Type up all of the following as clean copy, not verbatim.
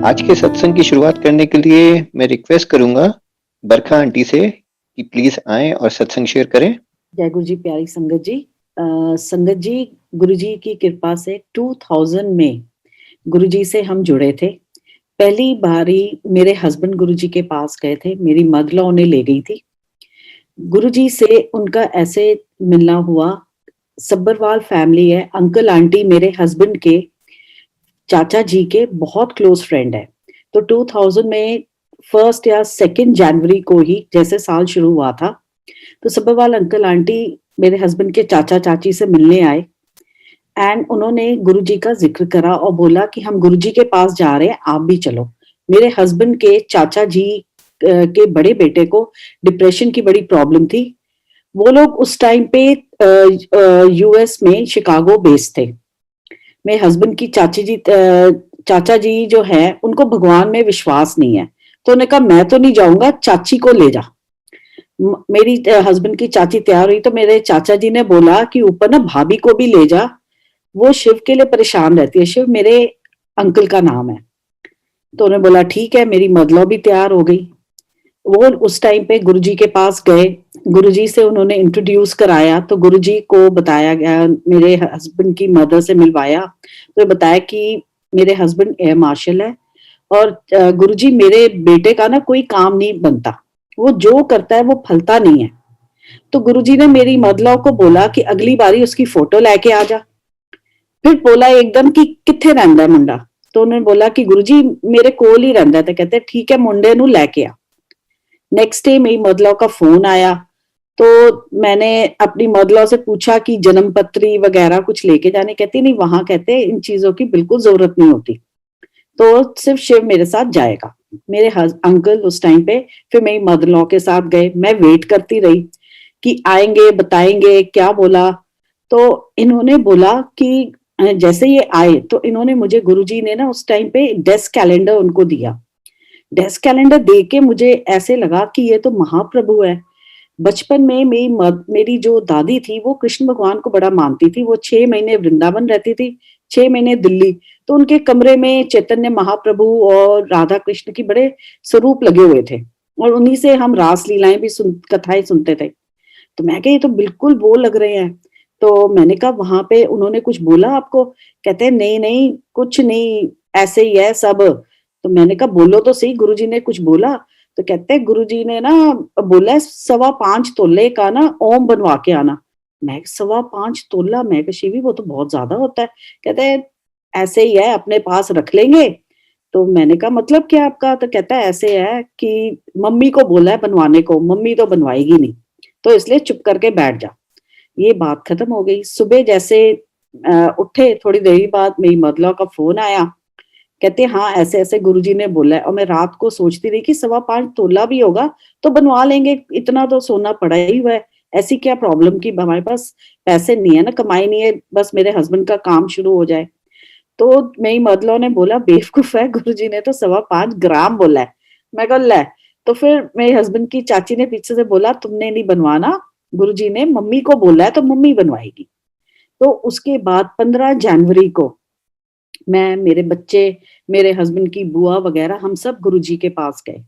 आज के सत्संग की शुरुआत करने के लिए मैं रिक्वेस्ट करूंगा बरखा आंटी से कि प्लीज आएं और सत्संग शेयर करें। जय गुरु जी। प्यारी संगत जी, संगत जी, गुरु जी की कृपा से 2000 में गुरु जी से हम जुड़े थे। पहली बारी मेरे हस्बैंड गुरु जी के पास गए थे, मेरी मदर उन्हें ले गई थी। गुरु जी से उनका ऐसे मिलना हुआ। सब्बरवाल फैमिली है, अंकल आंटी मेरे हस्बैंड के चाचा जी के बहुत क्लोज फ्रेंड है। तो 2000 में 1 या 2 जनवरी को ही जैसे साल शुरू हुआ था, तो सब्बरवाल अंकल आंटी मेरे हस्बैंड के चाचा चाची से मिलने आए एंड उन्होंने गुरुजी का जिक्र करा और बोला कि हम गुरुजी के पास जा रहे हैं, आप भी चलो। मेरे हस्बैंड के चाचा जी के बड़े बेटे को डिप्रेशन की बड़ी प्रॉब्लम थी। वो लोग उस टाइम पे यूएस में शिकागो बेस्ड थे। मेरे हस्बैंड की चाचा जी जो है उनको भगवान में विश्वास नहीं है, तो उन्होंने कहा मैं तो नहीं जाऊंगा, चाची को ले जा। मेरी हस्बैंड की चाची तैयार हुई तो मेरे चाचा जी ने बोला कि ऊपर ना भाभी को भी ले जा, वो शिव के लिए परेशान रहती है, शिव मेरे अंकल का नाम है। तो उन्होंने बोला ठीक है, मेरी मदलो भी तैयार हो गई। वो उस टाइम पे गुरुजी के पास गए, गुरुजी से उन्होंने इंट्रोड्यूस कराया, तो गुरुजी को बताया गया, मेरे हस्बैंड की मदर से मिलवाया, तो बताया कि मेरे हस्बैंड एयर मार्शल है और गुरुजी मेरे बेटे का ना कोई काम नहीं बनता, वो जो करता है वो फलता नहीं है। तो गुरुजी ने मेरी मदलाओ को बोला कि अगली बारी उसकी फोटो लेके आ जा। फिर बोला एकदम कि किथे रहिंदा है मुंडा, तो उन्होंने बोला कि गुरुजी मेरे कोल ही रहिंदा है। तो कहते ठीक है, मुंडे नू लेके आ। नेक्स्ट डे मेरी मदलाओ का फोन आया, तो मैंने अपनी मदलाओ से पूछा कि जन्म पत्री वगैरह कुछ लेके जाने, कहती नहीं, वहां कहते इन चीजों की बिल्कुल जरूरत नहीं होती, तो सिर्फ शिव मेरे साथ जाएगा। मेरे अंकल उस टाइम पे फिर मेरी मदर लॉ के साथ गए। मैं वेट करती रही कि आएंगे बताएंगे क्या बोला। तो इन्होंने बोला कि जैसे ये आए तो इन्होंने मुझे, गुरुजी ने ना उस टाइम पे डेस्क कैलेंडर उनको दिया। डेस्क कैलेंडर देख के मुझे ऐसे लगा कि ये तो महाप्रभु है। बचपन में मेरी जो दादी थी वो कृष्ण भगवान को बड़ा मानती थी। वो 6 महीने वृंदावन रहती थी, 6 महीने दिल्ली। तो उनके कमरे में चैतन्य महाप्रभु और राधा कृष्ण की बड़े स्वरूप लगे हुए थे और उन्हीं से हम रास लीलाएं भी कथाएं सुनते थे। तो मैं कहा ये तो बिल्कुल वो लग रहे हैं। तो मैंने कहा वहां पे उन्होंने कुछ बोला आपको? कहते हैं नहीं नहीं कुछ नहीं, ऐसे ही है सब। तो मैंने कहा बोलो तो सही, गुरुजी ने कुछ बोला? तो कहते हैं गुरुजी ने ना बोला 5.25 तोले का ना ओम बनवा के आना। मैं 5.25 तोला, मैं कहा शिवी वो तो बहुत ज्यादा होता है। कहते हैं ऐसे ही है, अपने पास रख लेंगे। तो मैंने कहा मतलब क्या आपका? तो कहता है ऐसे है कि मम्मी को बोला है बनवाने को, मम्मी तो बनवाएगी नहीं, तो इसलिए चुप करके बैठ जा। ये बात खत्म हो गई। सुबह जैसे उठे, थोड़ी देर बाद मेरी मदला का फोन आया, कहते हाँ ऐसे ऐसे गुरुजी ने बोला है। और मैं रात को सोचती रही कि 5.25 तोला भी होगा तो बनवा लेंगे, इतना तो सोना पड़ा ही हुआ है, ऐसी क्या प्रॉब्लम की हमारे पास पैसे नहीं है ना, कमाई नहीं है, बस मेरे हस्बैंड का काम शुरू हो जाए। तो मेरी मदलो ने बोला बेवकूफ है, गुरुजी ने तो 5.25 ग्राम बोला है। मैं कहा ले। तो फिर मेरे हस्बैंड की चाची ने पीछे से बोला तुमने नहीं बनवाना, गुरुजी ने मम्मी को बोला है तो मम्मी बनवाएगी। तो उसके बाद 15 जनवरी को मैं, मेरे बच्चे, मेरे हस्बैंड की बुआ वगैरह हम सब गुरुजी के पास गए।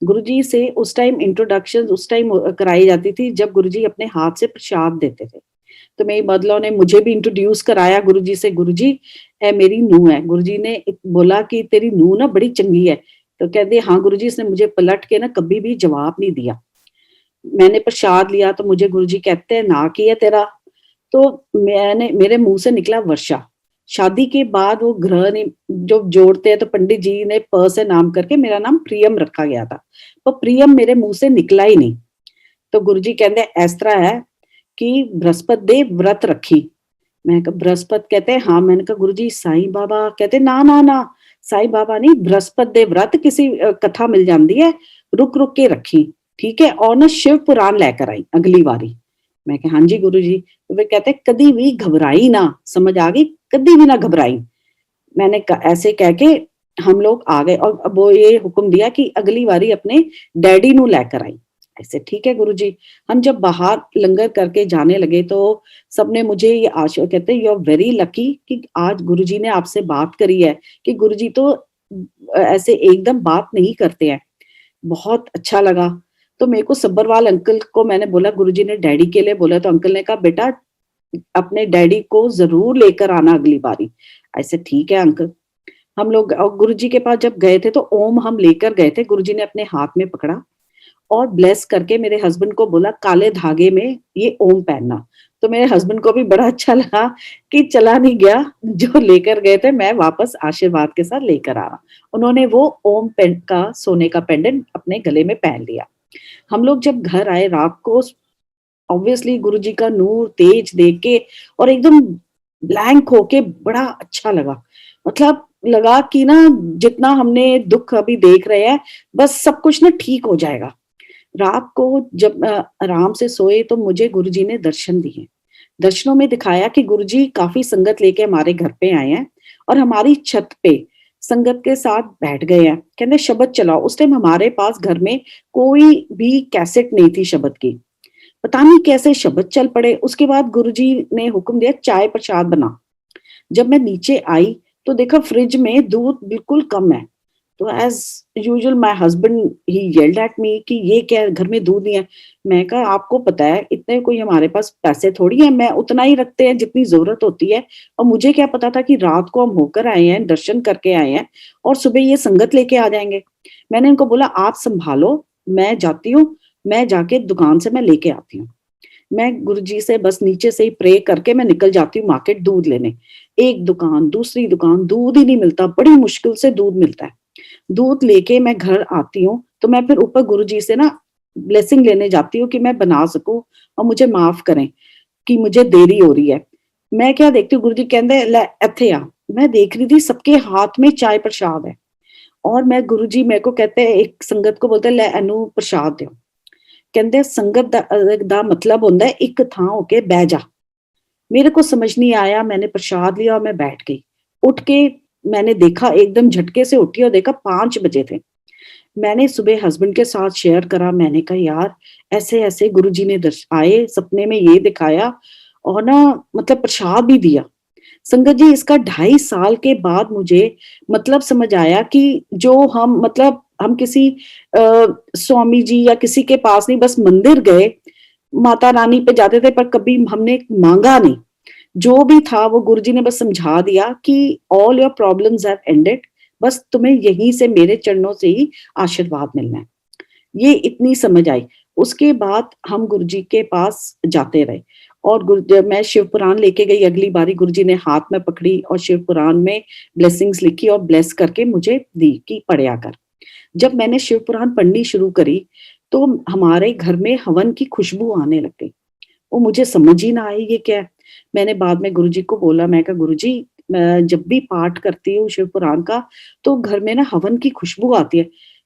गुरुजी से उस टाइम इंट्रोडक्शन उस टाइम कराई जाती थी जब गुरुजी अपने हाथ से प्रसाद देते थे। तो मेरी मदलों ने मुझे भी इंट्रोड्यूस कराया गुरुजी से, गुरुजी है मेरी नूह है। गुरुजी ने बोला कि तेरी नूह ना बड़ी चंगी है। तो कहते हाँ गुरुजी, इसने मुझे पलट के ना कभी भी जवाब नहीं दिया। मैंने प्रसाद लिया तो मुझे गुरुजी कहते हैं ना की है तेरा। तो मैंने, मेरे मुंह से निकला वर्षा। शादी के बाद वो ग्रह ने जो जोड़ते हैं, तो पंडित जी ने प से नाम करके मेरा नाम प्रियम रखा गया था, तो प्रियम मेरे मुंह से निकला ही नहीं। तो गुरुजी कहते इस तरह है कि बृहस्पति दे व्रत रखी। मैं कहा बृहस्पति? कहते हाँ। मैंने कहा गुरुजी साईं बाबा? कहते ना ना ना, साईं बाबा नहीं, बृहस्पति दे व्रत किसी कथा मिल जाती है, रुक रुक के रखी, ठीक है, और ना शिव पुराण लेकर आई अगली बारी। मैं कहा हाँ जी गुरुजी। तो वे कहते कभी भी घबराई ना, समझ आ गई, कभी भी ना घबराई। मैंने ऐसे कह के हम लोग आ गए और अब वो ये हुक्म दिया कि अगली बारी अपने डैडी नू लेकर आई। ऐसे ठीक है गुरुजी। हम जब बाहर लंगर करके जाने लगे तो सबने मुझे ये आशीर्वाद, कहते यू आर वेरी लकी कि आज गुरुजी ने आपसे बात करी है, कि गुरुजी तो ऐसे एकदम बात नहीं करते हैं। बहुत अच्छा लगा। तो मेरे को सब्बरवाल अंकल को मैंने बोला, गुरुजी ने डैडी के लिए बोला, तो अंकल ने कहा बेटा अपने डैडी को ज़रूर लेकर आना अगली बारी। आई सेड ठीक है अंकल। हम लोग गुरुजी के पास जब गए थे तो ओम हम लेकर गए थे, गुरुजी ने अपने हाथ में पकड़ा और ब्लेस करके मेरे हस्बैंड को बोला काले धागे में ये ओम पहनना। तो मेरे हस्बैंड को भी बड़ा अच्छा लगा कि चला नहीं गया, जो लेकर गए थे मैं वापस आशीर्वाद के साथ लेकर आ रहा। उन्होंने वो ओम पेन का सोने का पेंडेंट अपने गले में पहन लिया। हम लोग जब घर आए रात को, ऑब्वियसली गुरुजी का नूर तेज देख के और एकदम ब्लैंक होके बड़ा अच्छा लगा। मतलब लगा कि ना जितना हमने दुख अभी देख रहे हैं, बस सब कुछ ना ठीक हो जाएगा। रात को जब आराम से सोए तो मुझे गुरुजी ने दर्शन दिए। दर्शनों में दिखाया कि गुरुजी काफ़ी संगत लेके हमारे घर पे आए हैं और हमारी छत पे संगत के साथ बैठ गए हैं। कहते शब्द चलाओ। उस टाइम हमारे पास घर में कोई भी कैसेट नहीं थी शब्द की। पता नहीं कैसे शब्द चल पड़े। उसके बाद गुरुजी ने हुक्म दिया चाय प्रसाद बना। जब मैं नीचे आई तो देखा फ्रिज में दूध बिल्कुल कम है। तो as usual my husband he yelled at me कि ये क्या घर में दूध नहीं है। मैं कहा आपको पता है इतने कोई हमारे पास पैसे थोड़ी है, मैं उतना ही रखते हैं जितनी जरूरत होती है। और मुझे क्या पता था कि रात को हम होकर आए हैं, दर्शन करके आए हैं और सुबह ये संगत लेके आ जाएंगे। मैंने इनको बोला आप संभालो, मैं जाती हूँ, मैं जाके दुकान से मैं लेके आती हूँ। मैं गुरुजी से बस नीचे से ही प्रे करके मैं निकल जाती हूँ मार्केट दूध लेने। एक दुकान दूसरी दुकान, दूध ही नहीं मिलता, बड़ी मुश्किल से दूध मिलता है। दूध लेके मैं घर आती हूँ तो मैं फिर ऊपर गुरुजी से ना ब्लेसिंग लेने जाती हूँ कि मैं बना सकूं और मुझे माफ करें कि मुझे देरी हो रही है। मैं क्या देखती हूँ गुरुजी कहते ले इत्थे आ। मैं देख रही थी सबके हाथ में चाय प्रसाद है और मैं गुरुजी मेरे को कहते हैं, एक संगत को बोलते ले एनू प्रसाद दो। कहते संगत दा मतलब होता है एक थां होके बह जा। मेरे को समझ नहीं आया, मैंने प्रसाद लिया और मैं बैठ गई। उठ के मैंने देखा, एकदम झटके से उठी और देखा 5 बजे थे। मैंने सुबह हस्बैंड के साथ शेयर करा। मैंने कहा यार ऐसे ऐसे गुरुजी ने आए सपने में ये दिखाया और ना मतलब प्रसाद भी दिया। संगत जी इसका 2.5 साल के बाद मुझे मतलब समझ आया कि जो हम मतलब हम किसी स्वामी जी या किसी के पास नहीं, बस मंदिर गए, माता रानी पे जाते थे पर कभी हमने मांगा नहीं। जो भी था वो गुरुजी ने बस समझा दिया कि all your problems have ended, बस तुम्हें यहीं से मेरे चरणों से ही आशीर्वाद मिलना है। ये इतनी समझ आई। उसके बाद हम गुरुजी के पास जाते रहे और जब मैं शिव पुराण लेके गई अगली बारी, गुरुजी ने हाथ में पकड़ी और शिव पुराण में ब्लेसिंग्स लिखी और ब्लेस करके मुझे दी कि पढ़या कर। जब मैंने शिव पुराण पढ़नी शुरू करी तो हमारे घर में हवन की खुशबू आने लग गई। वो मुझे समझ ही ना आई ये क्या है। मैंने बाद में गुरुजी को बोला, मैं कहा गुरुजी मैं जब भी पाठ करती हूँ शिव पुराण का तो घर में ना हवन की खुशबू आती है।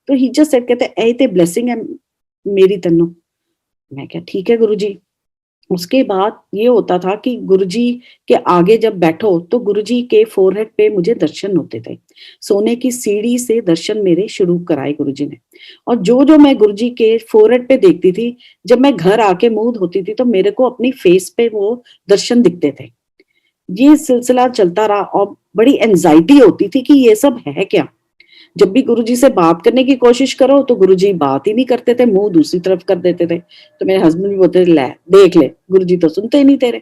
तो ही जस्ट सेड कहते ए ते ब्लेसिंग है मेरी तन्नो। मैं क्या ठीक है गुरुजी। उसके बाद ये होता था कि गुरुजी के आगे जब बैठो तो गुरुजी के फोरहेड पे मुझे दर्शन होते थे। सोने की सीढ़ी से दर्शन मेरे शुरू कराए गुरुजी ने। और जो मैं गुरुजी के फोरहेड पे देखती थी, जब मैं घर आके मुंह धोती थी तो मेरे को अपनी फेस पे वो दर्शन दिखते थे। ये सिलसिला चलता रहा और बड़ी एंजाइटी होती थी कि ये सब है क्या। जब भी गुरुजी से बात करने की कोशिश करो तो गुरुजी बात ही नहीं करते थे, मुंह दूसरी तरफ कर देते थे। तो मेरे हस्बैंड भी बोलते थे ले देख ले गुरुजी तो सुनते ही नहीं तेरे।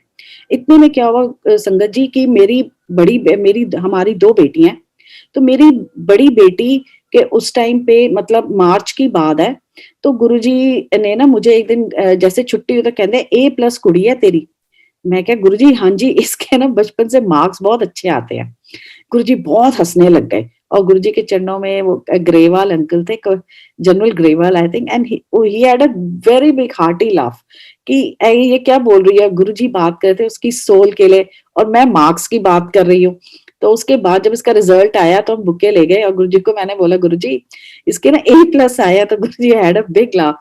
इतने में क्या हुआ संगत जी की मेरी हमारी 2 बेटी हैं। तो मेरी बड़ी बेटी के उस टाइम पे मतलब मार्च की बात है। तो गुरुजी ने ना मुझे एक दिन जैसे छुट्टी हुई तो कहते A+ कुड़ी है तेरी। मैं क्या गुरुजी हाँ जी, इसके ना बचपन से मार्क्स बहुत अच्छे आते हैं। गुरुजी बहुत हंसने लग गए और गुरुजी के चरणों में वो ग्रेवाल अंकल थे, general Grewal I think, and he had a very big hearty laugh कि ये क्या बोल रही है। गुरुजी बात कर रहे थे उसकी सोल के लिए और मैं मार्क्स की बात कर रही हूँ। तो उसके बाद जब इसका रिजल्ट आया तो हम बुके ले गए और गुरुजी को मैंने बोला गुरुजी इसके ना A+ आया। तो गुरुजी हैड अ बिग लाफ,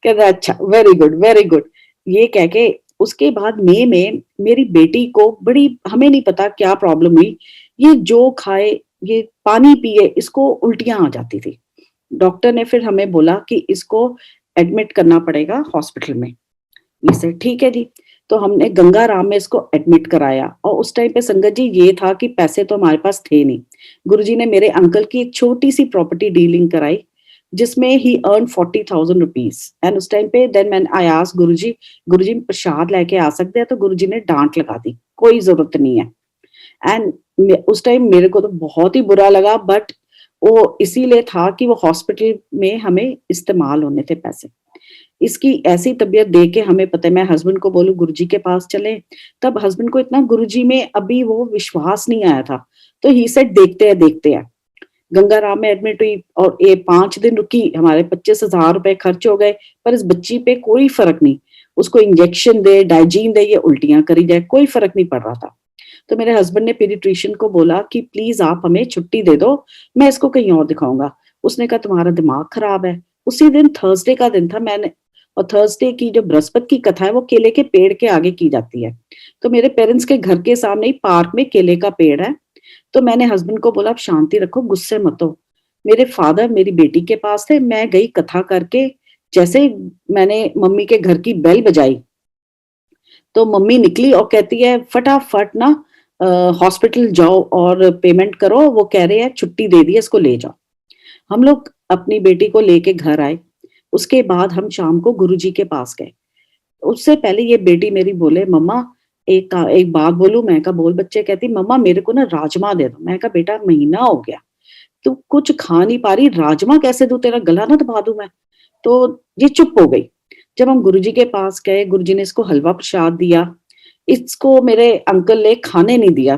कहते अच्छा वेरी गुड वेरी गुड। ये कह के उसके बाद मई में मेरी बेटी को बड़ी, हमें नहीं पता क्या प्रॉब्लम हुई, ये जो खाए ये पानी पिए इसको उल्टियां आ जाती थी। डॉक्टर ने फिर हमें बोला कि इसको एडमिट करना पड़ेगा हॉस्पिटल में। वी सेड ठीक है जी। तो हमने गंगा राम में इसको एडमिट कराया और उस टाइम पे संगत जी ये था कि पैसे तो हमारे पास थे नहीं। गुरुजी ने मेरे अंकल की एक छोटी-सी प्रॉपर्टी डीलिंग कराई, जिसमें ही अर्न 40,000 रुपीज़ एंड उस टाइम पे देन व्हेन आई आस्क्ड गुरुजी प्रसाद लेके आ सकते हैं? तो गुरुजी ने डाँट लगा दी, कोई ज़रूरत नहीं है। एंड उस टाइम मेरे को तो बहुत ही बुरा लगा, बट वो इसीलिए था कि वो हॉस्पिटल में हमें इस्तेमाल होने थे पैसे। इसकी ऐसी तबीयत देख के हमें पता है, मैं हस्बैंड को बोलूँ गुरुजी के पास चलें, तब हस्बैंड को इतना गुरुजी में अभी वो विश्वास नहीं आया था। तो ही सेड देखते हैं। गंगाराम में एडमिट हुई और ये 5 दिन रुकी, हमारे 25,000 रुपए खर्च हो गए, पर इस बच्ची पे कोई फ़र्क नहीं। उसको इंजेक्शन दे, डाइजीन दे, ये उल्टियाँ करी जाए, कोई फ़र्क नहीं पड़ रहा था। तो मेरे हस्बैंड ने पीडियाट्रिशियन को बोला कि प्लीज़ आप हमें छुट्टी दे दो, मैं इसको कहीं और दिखाऊँगा। उसने कहा तुम्हारा दिमाग खराब है। उसी दिन थर्सडे का दिन था, मैंने और थर्सडे की जो बृहस्पति की कथा है वो केले के पेड़ के आगे की जाती है। तो मेरे पेरेंट्स के घर के सामने ही पार्क में केले का पेड़ है। तो मैंने हस्बैंड को बोला आप शांति रखो, गुस्से मत हो। मेरे फादर मेरी बेटी के पास थे, मैं गई कथा करके, जैसे ही मैंने मम्मी के घर की बेल बजाई, तो मम्मी निकली और कहती है फटाफट ना हॉस्पिटल जाओ और पेमेंट करो, वो कह रहे हैं छुट्टी दे दी है, इसको ले जाओ। हम लोग अपनी बेटी को लेके घर आए। उसके बाद हम शाम को गुरुजी के पास गए। उससे पहले ये बेटी मेरी बोले मम्मा एक बात बोलूं, मैं कहा बोल बच्चे, कहती मम्मा मेरे को ना राजमा दे दो। मैं कहा बेटा महीना हो गया, तू कुछ खा नहीं पा रही, राजमा कैसे दूं, तेरा गला ना दबा दूं मैं। तो ये चुप हो गई। जब हम गुरुजी के पास गए, गुरुजी ने इसको हलवा प्रसाद दिया। इसको मेरे अंकल ने खाने नहीं दिया,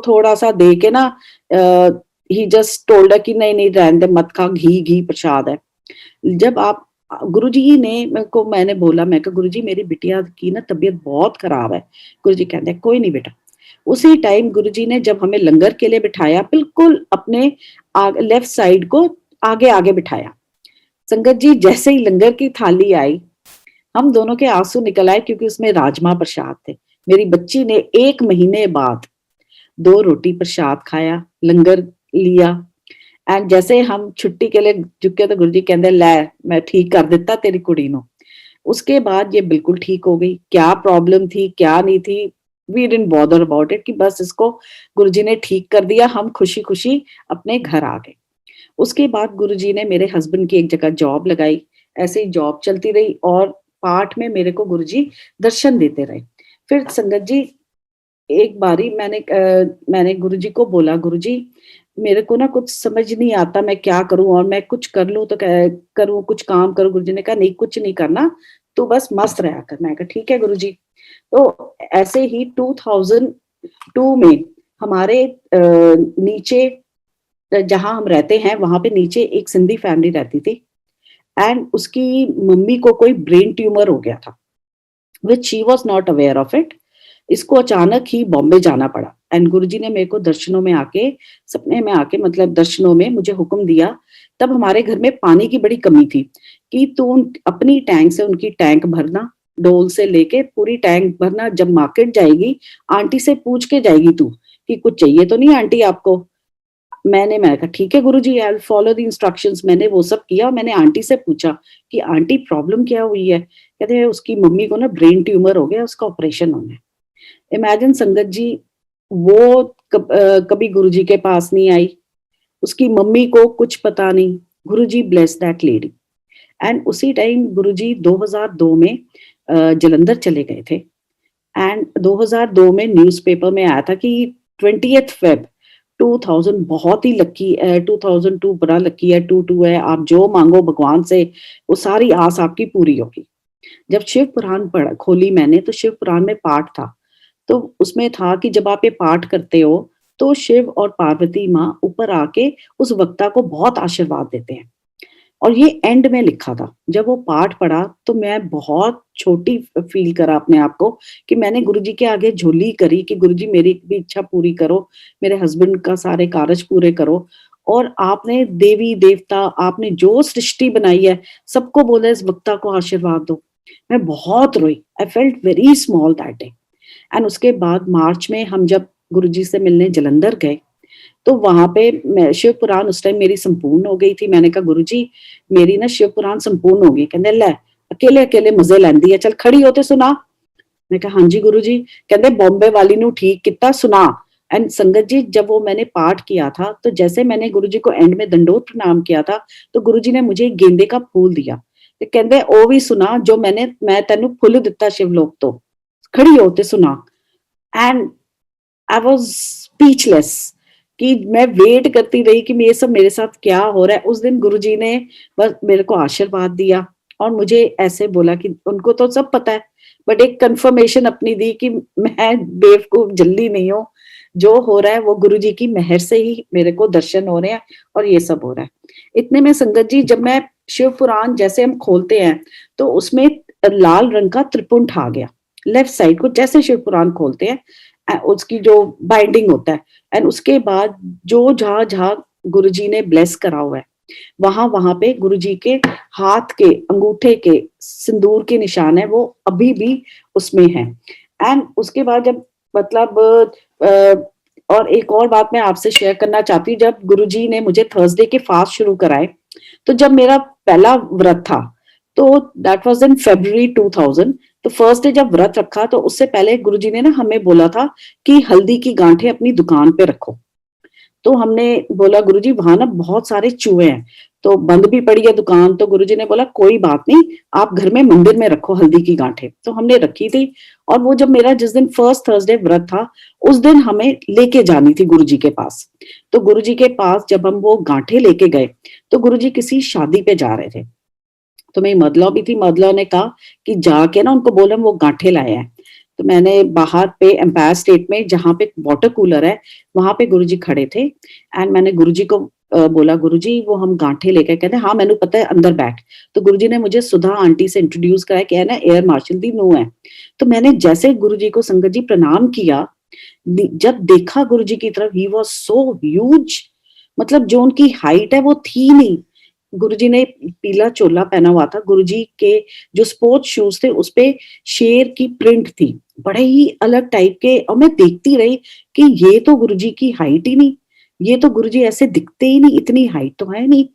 थोड़ा सा दे के ना ही जस्ट टोल्ड कि नहीं नहीं रहने दे, मत खा, घी घी प्रसाद है। जब आप गुरुजी ने मेरे को, मैंने बोला, मैं कहा गुरुजी मेरी बिटिया की ना तबीयत बहुत खराब है। गुरुजी कहते हैं कोई नहीं बेटा। उसी टाइम गुरुजी ने जब हमें लंगर के लिए बिठाया, बिल्कुल अपने लेफ्ट साइड को आगे आगे बिठाया। संगत जी जैसे ही लंगर की थाली आई, हम दोनों के आंसू निकल आए, क्योंकि उसमें राजमा प्रसाद थे। मेरी बच्ची ने 1 महीने बाद 2 रोटी प्रसाद खाया, लंगर लिया। एंड जैसे हम छुट्टी के लिए झुके तो गुरुजी कहते लै मैं ठीक कर दिता तेरी कुड़ी नो। उसके बाद ये बिल्कुल ठीक हो गई। क्या प्रॉब्लम थी क्या नहीं थी, we didn't bother about it, कि बस इसको गुरुजी ने ठीक कर दिया, हम खुशी खुशी अपने घर आ गए। उसके बाद गुरुजी ने मेरे हस्बैंड की एक जगह जॉब लगाई। ऐसे ही जॉब चलती रही और पाठ में मेरे को गुरुजी दर्शन देते रहे। फिर संगत जी एक बारी मैंने गुरुजी को बोला, गुरुजी मेरे को ना कुछ समझ नहीं आता, मैं क्या करूं, और मैं कुछ कर लूं तो करूं, कुछ काम करूं। गुरुजी ने कहा नहीं कुछ नहीं करना, तू बस मस्त रहा कर। मैं कहा ठीक है गुरुजी। तो ऐसे ही 2002 में हमारे नीचे जहां हम रहते हैं वहां पे नीचे एक सिंधी फैमिली रहती थी, एंड उसकी मम्मी को कोई ब्रेन ट्यूमर हो गया था, which she was not aware of it. इसको अचानक ही बॉम्बे जाना पड़ा, एंड गुरुजी ने मेरे को दर्शनों में आके, सपने में आके, मतलब दर्शनों में मुझे हुक्म दिया। तब हमारे घर में पानी की बड़ी कमी थी कि तू अपनी टैंक से उनकी टैंक भरना, डोल से लेके पूरी टैंक भरना। जब मार्केट जाएगी आंटी से पूछ के जाएगी तू कि कुछ चाहिए तो नहीं आंटी आपको। मैं कहा ठीक है Guruji, I will follow the instructions. मैंने वो सब किया और मैंने आंटी से पूछा कि आंटी प्रॉब्लम क्या हुई है। कहते हैं उसकी मम्मी को ना ब्रेन ट्यूमर हो गया, उसका ऑपरेशन होना है। इमेजिन संगत जी, वो कभी गुरुजी के पास नहीं आई, उसकी मम्मी को कुछ पता नहीं। गुरुजी ब्लेस दैट लेडी। एंड उसी टाइम गुरुजी 2002 में जलंधर चले गए थे। एंड 2002 में न्यूज़पेपर में आया था कि 20th फेब 2000 बहुत ही लकी, 2002 बड़ा लकी है, 22 है, आप जो मांगो भगवान से वो सारी आस आपकी पूरी होगी। जब शिव पुराण पढ़ा खोली मैंने, तो शिव पुराण में पाठ था। तो उसमें था कि जब आप ये पाठ करते हो तो शिव और पार्वती माँ ऊपर आके उस वक्ता को बहुत आशीर्वाद देते हैं। और ये एंड में लिखा था। जब वो पाठ पढ़ा तो मैं बहुत छोटी फील करा अपने आप को, कि मैंने गुरुजी के आगे झोली करी कि गुरुजी मेरी भी इच्छा पूरी करो, मेरे हस्बैंड का सारे कार्य पूरे करो। और आपने देवी देवता, आपने जो सृष्टि बनाई है, सबको बोला इस वक्ता को आशीर्वाद दो। मैं बहुत रोई, I felt very small that day. And उसके बाद मार्च में हम जब गुरुजी से मिलने जलंधर गए, तो वहां पे शिव पुराण उस टाइम मेरी संपूर्ण हो गई थी। मैंने कहा गुरुजी मेरी ना शिव पुराण संपूर्ण हो गई। कहते ले अकेले अकेले मजे लैंदी है, चल खड़ी हो ते सुना। मैं कहा हाँ जी गुरु जी। कहते बॉम्बे वाली नू ठीक किता, सुना। एंड संगत जी जब वो मैंने पाठ किया था तो जैसे मैंने गुरु जी को एंड में दंडोत प्रणाम किया था तो गुरु जी ने मुझे एक गेंदे का फूल दिया ते कहते ओ भी सुना जो मैं तेनू फुल दिता शिवलोक तो, खड़ी हो ते सुना। एंड आई वाज स्पीचलेस कि मैं वेट करती रही कि ये सब मेरे साथ क्या हो रहा है। उस दिन गुरुजी ने बस मेरे को आशीर्वाद दिया और मुझे ऐसे बोला कि उनको तो सब पता है बट एक कंफर्मेशन अपनी दी कि मैं बेवकूफ जल्दी नहीं हूँ, जो हो रहा है वो गुरुजी की मेहर से ही मेरे को दर्शन हो रहे हैं और ये सब हो रहा है। इतने में संगत जी जब मैं शिव पुराण जैसे हम खोलते हैं तो उसमें लाल रंग का त्रिपुंड आ गया लेफ्ट साइड को, जैसे शिव पुराण खोलते हैं उसकी जो बाइंडिंग होता है। एंड उसके बाद जो जहां जहां गुरुजी ने ब्लेस करा हुआ है वहां वहां पे गुरुजी के हाथ के अंगूठे के सिंदूर के निशान है, वो अभी भी उसमें है। एंड उसके बाद जब मतलब और एक और बात मैं आपसे शेयर करना चाहती हूँ, जब गुरुजी ने मुझे थर्सडे के फास्ट शुरू कराए तो जब मेरा पहला व्रत था तो दैट वाज इन February 2000। तो फर्स्ट डे जब व्रत रखा तो उससे पहले गुरुजी ने ना हमें बोला था कि हल्दी की गांठें अपनी दुकान पे रखो। तो हमने बोला गुरुजी वहां ना बहुत सारे चूहे हैं तो बंद भी पड़ी है दुकान, तो गुरुजी ने बोला कोई बात नहीं, आप घर में मंदिर में रखो हल्दी की गांठें। तो हमने रखी थी और वो जब मेरा जिस दिन फर्स्ट थर्सडे व्रत था उस दिन हमें लेके जानी थी गुरुजी के पास। तो गुरुजी के पास जब हम वो गांठें लेके गए तो गुरुजी किसी शादी पे जा रहे थे। तो मेरी मदला भी थी, मदला ने कहा कि जाके ना उनको बोले हम वो गांठे लाए हैं। तो मैंने बाहर पे एम्पायर स्टेट में जहाँ पे वाटर कूलर है वहां पे गुरुजी खड़े थे एंड मैंने गुरुजी को बोला गुरुजी वो हम गांठे लेके, कहते हाँ मैंने पता है अंदर बैठ। तो गुरुजी ने मुझे सुधा आंटी से इंट्रोड्यूस कराया कि है ना एयर मार्शल दी नू है। तो मैंने जैसे गुरुजी को संगत जी प्रणाम किया, जब देखा गुरुजी की तरफ ही वॉज सो ह्यूज, मतलब जो उनकी हाइट है वो थी नहीं। गुरुजी ने पीला चोला पहना हुआ था, गुरुजी के जो स्पोर्ट्स शूज थे उसपे शेर की प्रिंट थी, बड़े ही अलग टाइप के। और मैं देखती रही कि ये तो गुरुजी की हाइट ही नहीं, ये तो गुरुजी ऐसे दिखते ही नहीं, इतनी हाइट तो है नहीं।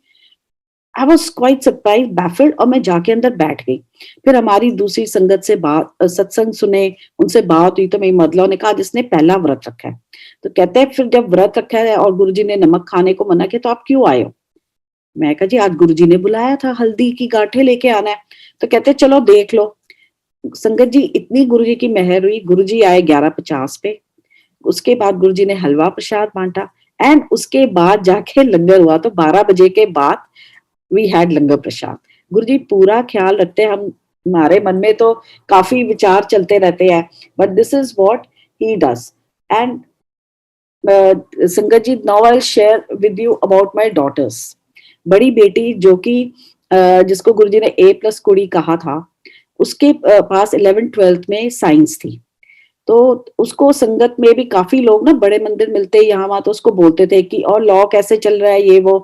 I was quite surprise baffled और मैं जाके अंदर बैठ गई। फिर हमारी दूसरी संगत से बात सत्संग सुने, उनसे बात हुई तो मेरी मदला ने कहा जिसने पहला व्रत रखा है। तो कहते हैं फिर जब व्रत रखा है और गुरुजी ने नमक खाने को मना किया तो आप क्यों आए हो। मैं कहा जी आज गुरुजी ने बुलाया था हल्दी की गांठें लेके आना है। तो कहते चलो देख लो। संगत जी इतनी गुरुजी की मेहर हुई, गुरुजी आए 11:50 पे। उसके बाद गुरुजी ने हलवा प्रसाद बांटा एंड उसके बाद जाके लंगर हुआ। तो 12 बजे के बाद वी हैड लंगर प्रसाद। गुरुजी पूरा ख्याल रखते हैं। हम हमारे मन में तो काफी विचार चलते रहते हैं but this is what he does. And sangat ji now I will share with you about my daughters. बड़ी बेटी जो कि जिसको गुरुजी ने A+ कुड़ी कहा था, उसके पास 11th-12th में साइंस थी। तो उसको संगत में भी काफी लोग ना बड़े मंदिर मिलते यहाँ वहां तो उसको बोलते थे कि और लॉ कैसे चल रहा है ये वो।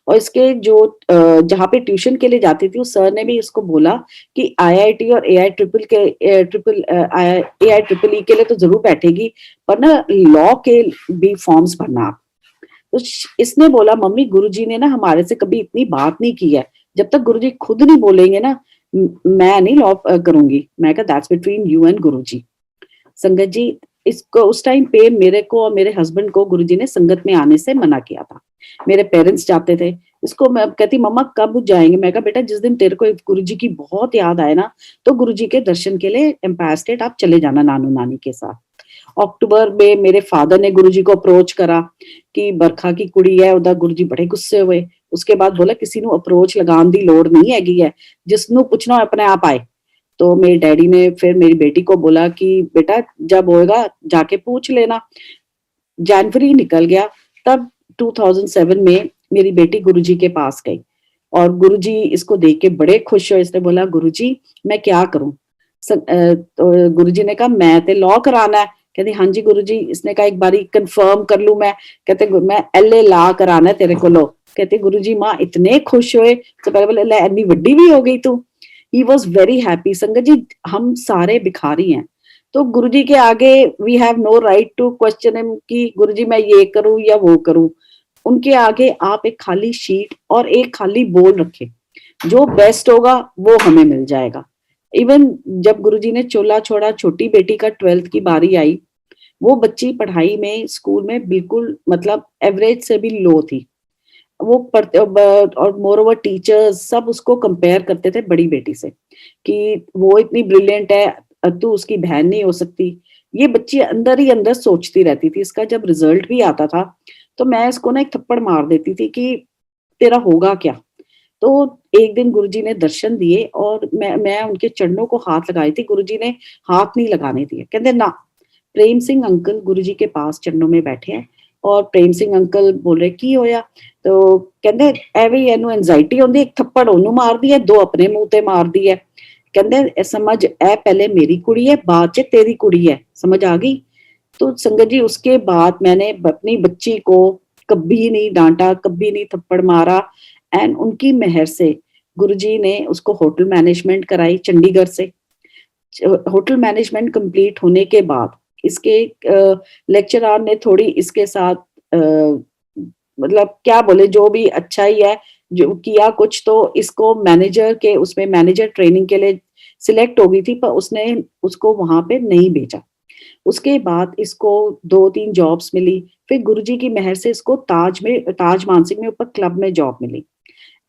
और इसके जो जहाँ पे ट्यूशन के लिए जाती थी उस सर ने भी इसको बोला कि IIT और AI के लिए तो जरूर बैठेगी पर ना लॉ के भी फॉर्म्स भरना आप। तो इसने बोला मम्मी गुरुजी ने ना हमारे से कभी इतनी बात नहीं की है, जब तक गुरुजी खुद नहीं बोलेंगे ना मैं नहीं लॉ करूंगी। मैं कहा दैट्स बिटवीन यू एंड गुरुजी। संगत जी इसको उस टाइम पे मेरे को और मेरे हस्बैंड को गुरुजी ने संगत में आने से मना किया था। मेरे पेरेंट्स जाते थे, इसको मैं कहती मम्मा कब जाएंगे। मैं कहा बेटा जिस दिन तेरे को गुरुजी की बहुत याद आए ना तो गुरुजी के दर्शन के लिए एम्पायर स्टेट आप चले जाना नानू नानी के साथ। अक्टूबर में मेरे फादर ने गुरुजी को अप्रोच करा कि बरखा की कुड़ी है, उधर गुरुजी बड़े गुस्से हुए। उसके बाद बोला किसी नु अप्रोच लगाने की लोड़ नहीं हैगी है, जिसनु पूछना अपने आप आए। तो मेरे डैडी ने फिर मेरी बेटी को बोला कि बेटा जब होएगा जाके पूछ लेना। जनवरी निकल गया, तब 2007 में मेरी बेटी गुरुजी के पास गई और गुरुजी इसको देख के बड़े खुश हुए। इसने बोला गुरुजी मैं क्या करूं। तो गुरुजी ने कहा मैं ते लॉ कराना है। कहती हाँ जी गुरुजी। इसने कहा एक बारी कंफर्म कर लूं मैं। कहते मैं LA लॉ कराना है तेरे को लो। कहते गुरुजी माँ इतने खुश हुए। तो पहले बोले इतनी वड्डी भी हो गई तू। He was very happy. संगत जी हम सारे भिखारी हैं तो गुरुजी के आगे we have no right to question him कि गुरुजी मैं ये करूं या वो करूं। उनके आगे आप एक खाली शीट और एक खाली बोल रखे, जो बेस्ट होगा वो हमें मिल जाएगा। इवन जब गुरुजी ने चोला छोड़ा, छोटी बेटी का 12th की बारी आई, वो बच्ची पढ़ाई में स्कूल में बिल्कुल मतलब एवरेज से भी लो थी। वो पढ़ते और मोर ओवर टीचर्स सब उसको कंपेयर करते थे बड़ी बेटी से कि वो इतनी ब्रिलियंट है, तू उसकी बहन नहीं हो सकती। ये बच्ची अंदर ही अंदर सोचती रहती थी। इसका जब रिजल्ट भी आता था तो मैं इसको ना एक थप्पड़ मार देती थी कि तेरा होगा क्या। तो एक दिन गुरुजी ने दर्शन दिए और मैं उनके चरणों को हाथ लगाई थी। गुरुजी ने हाथ नहीं लगाने दिए, कहते ना। प्रेम सिंह अंकल गुरुजी के पास चरणों में बैठे हैं और प्रेम सिंह अंकल बोल रहे की होया, तो कहते ਐਵੇਂ ਇਹਨੂੰ एंजाइटी ਹੁੰਦੀ, ਇੱਕ ਥੱਪੜ ਉਹਨੂੰ ਮਾਰਦੀ ਹੈ, ਦੋ ਆਪਣੇ ਮੂੰਹ ਤੇ ਮਾਰਦੀ ਹੈ। ਕਹਿੰਦੇ ਇਹ समझ ਇਹ पहले मेरी कुड़ी है, बाद च तेरी कुड़ी है, समझ आ गई। तो संगत जी उसके बाद मैंने अपनी बच्ची को कभी नहीं डांटा, कभी नहीं थप्पड़ मारा। एंड उनकी मेहर से गुरुजी ने उसको होटल मैनेजमेंट कराई चंडीगढ़ से। होटल मैनेजमेंट कंप्लीट होने के बाद इसके लेक्चरर ने थोड़ी इसके साथ मतलब क्या बोले, जो भी अच्छा ही है जो किया कुछ, तो इसको मैनेजर के उसमें मैनेजर ट्रेनिंग के लिए सिलेक्ट हो गई थी, पर उसने उसको वहां पे नहीं भेजा। उसके बाद इसको 2-3 जॉब्स मिली। फिर गुरुजी की मेहर से इसको ताज मानसिंह में ऊपर क्लब में जॉब मिली।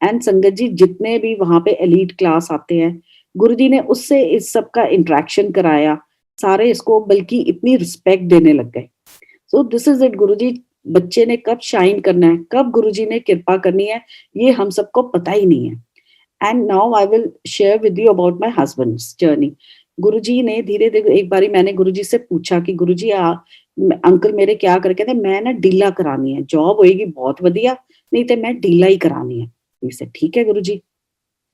एंड संगत जी जितने भी वहां पे एलीट क्लास आते हैं, गुरुजी ने उससे इस सब का इंटरेक्शन कराया। सारे इसको बल्कि इतनी रिस्पेक्ट देने लग गए। So this is it. Guruji बच्चे ने कब शाइन करना है, कब गुरुजी ने कृपा करनी है, ये हम सबको पता ही नहीं है। And now I will share with you about my husband's journey. Guruji ने धीरे धीरे, एक बारी मैंने गुरुजी से पूछा कि गुरुजी अंकल मेरे क्या करे, कहते मैं ना डीला करानी है, जॉब होएगी बहुत वधिया, नहीं तो मैं डीला ही करानी है। इसे ठीक है गुरुजी।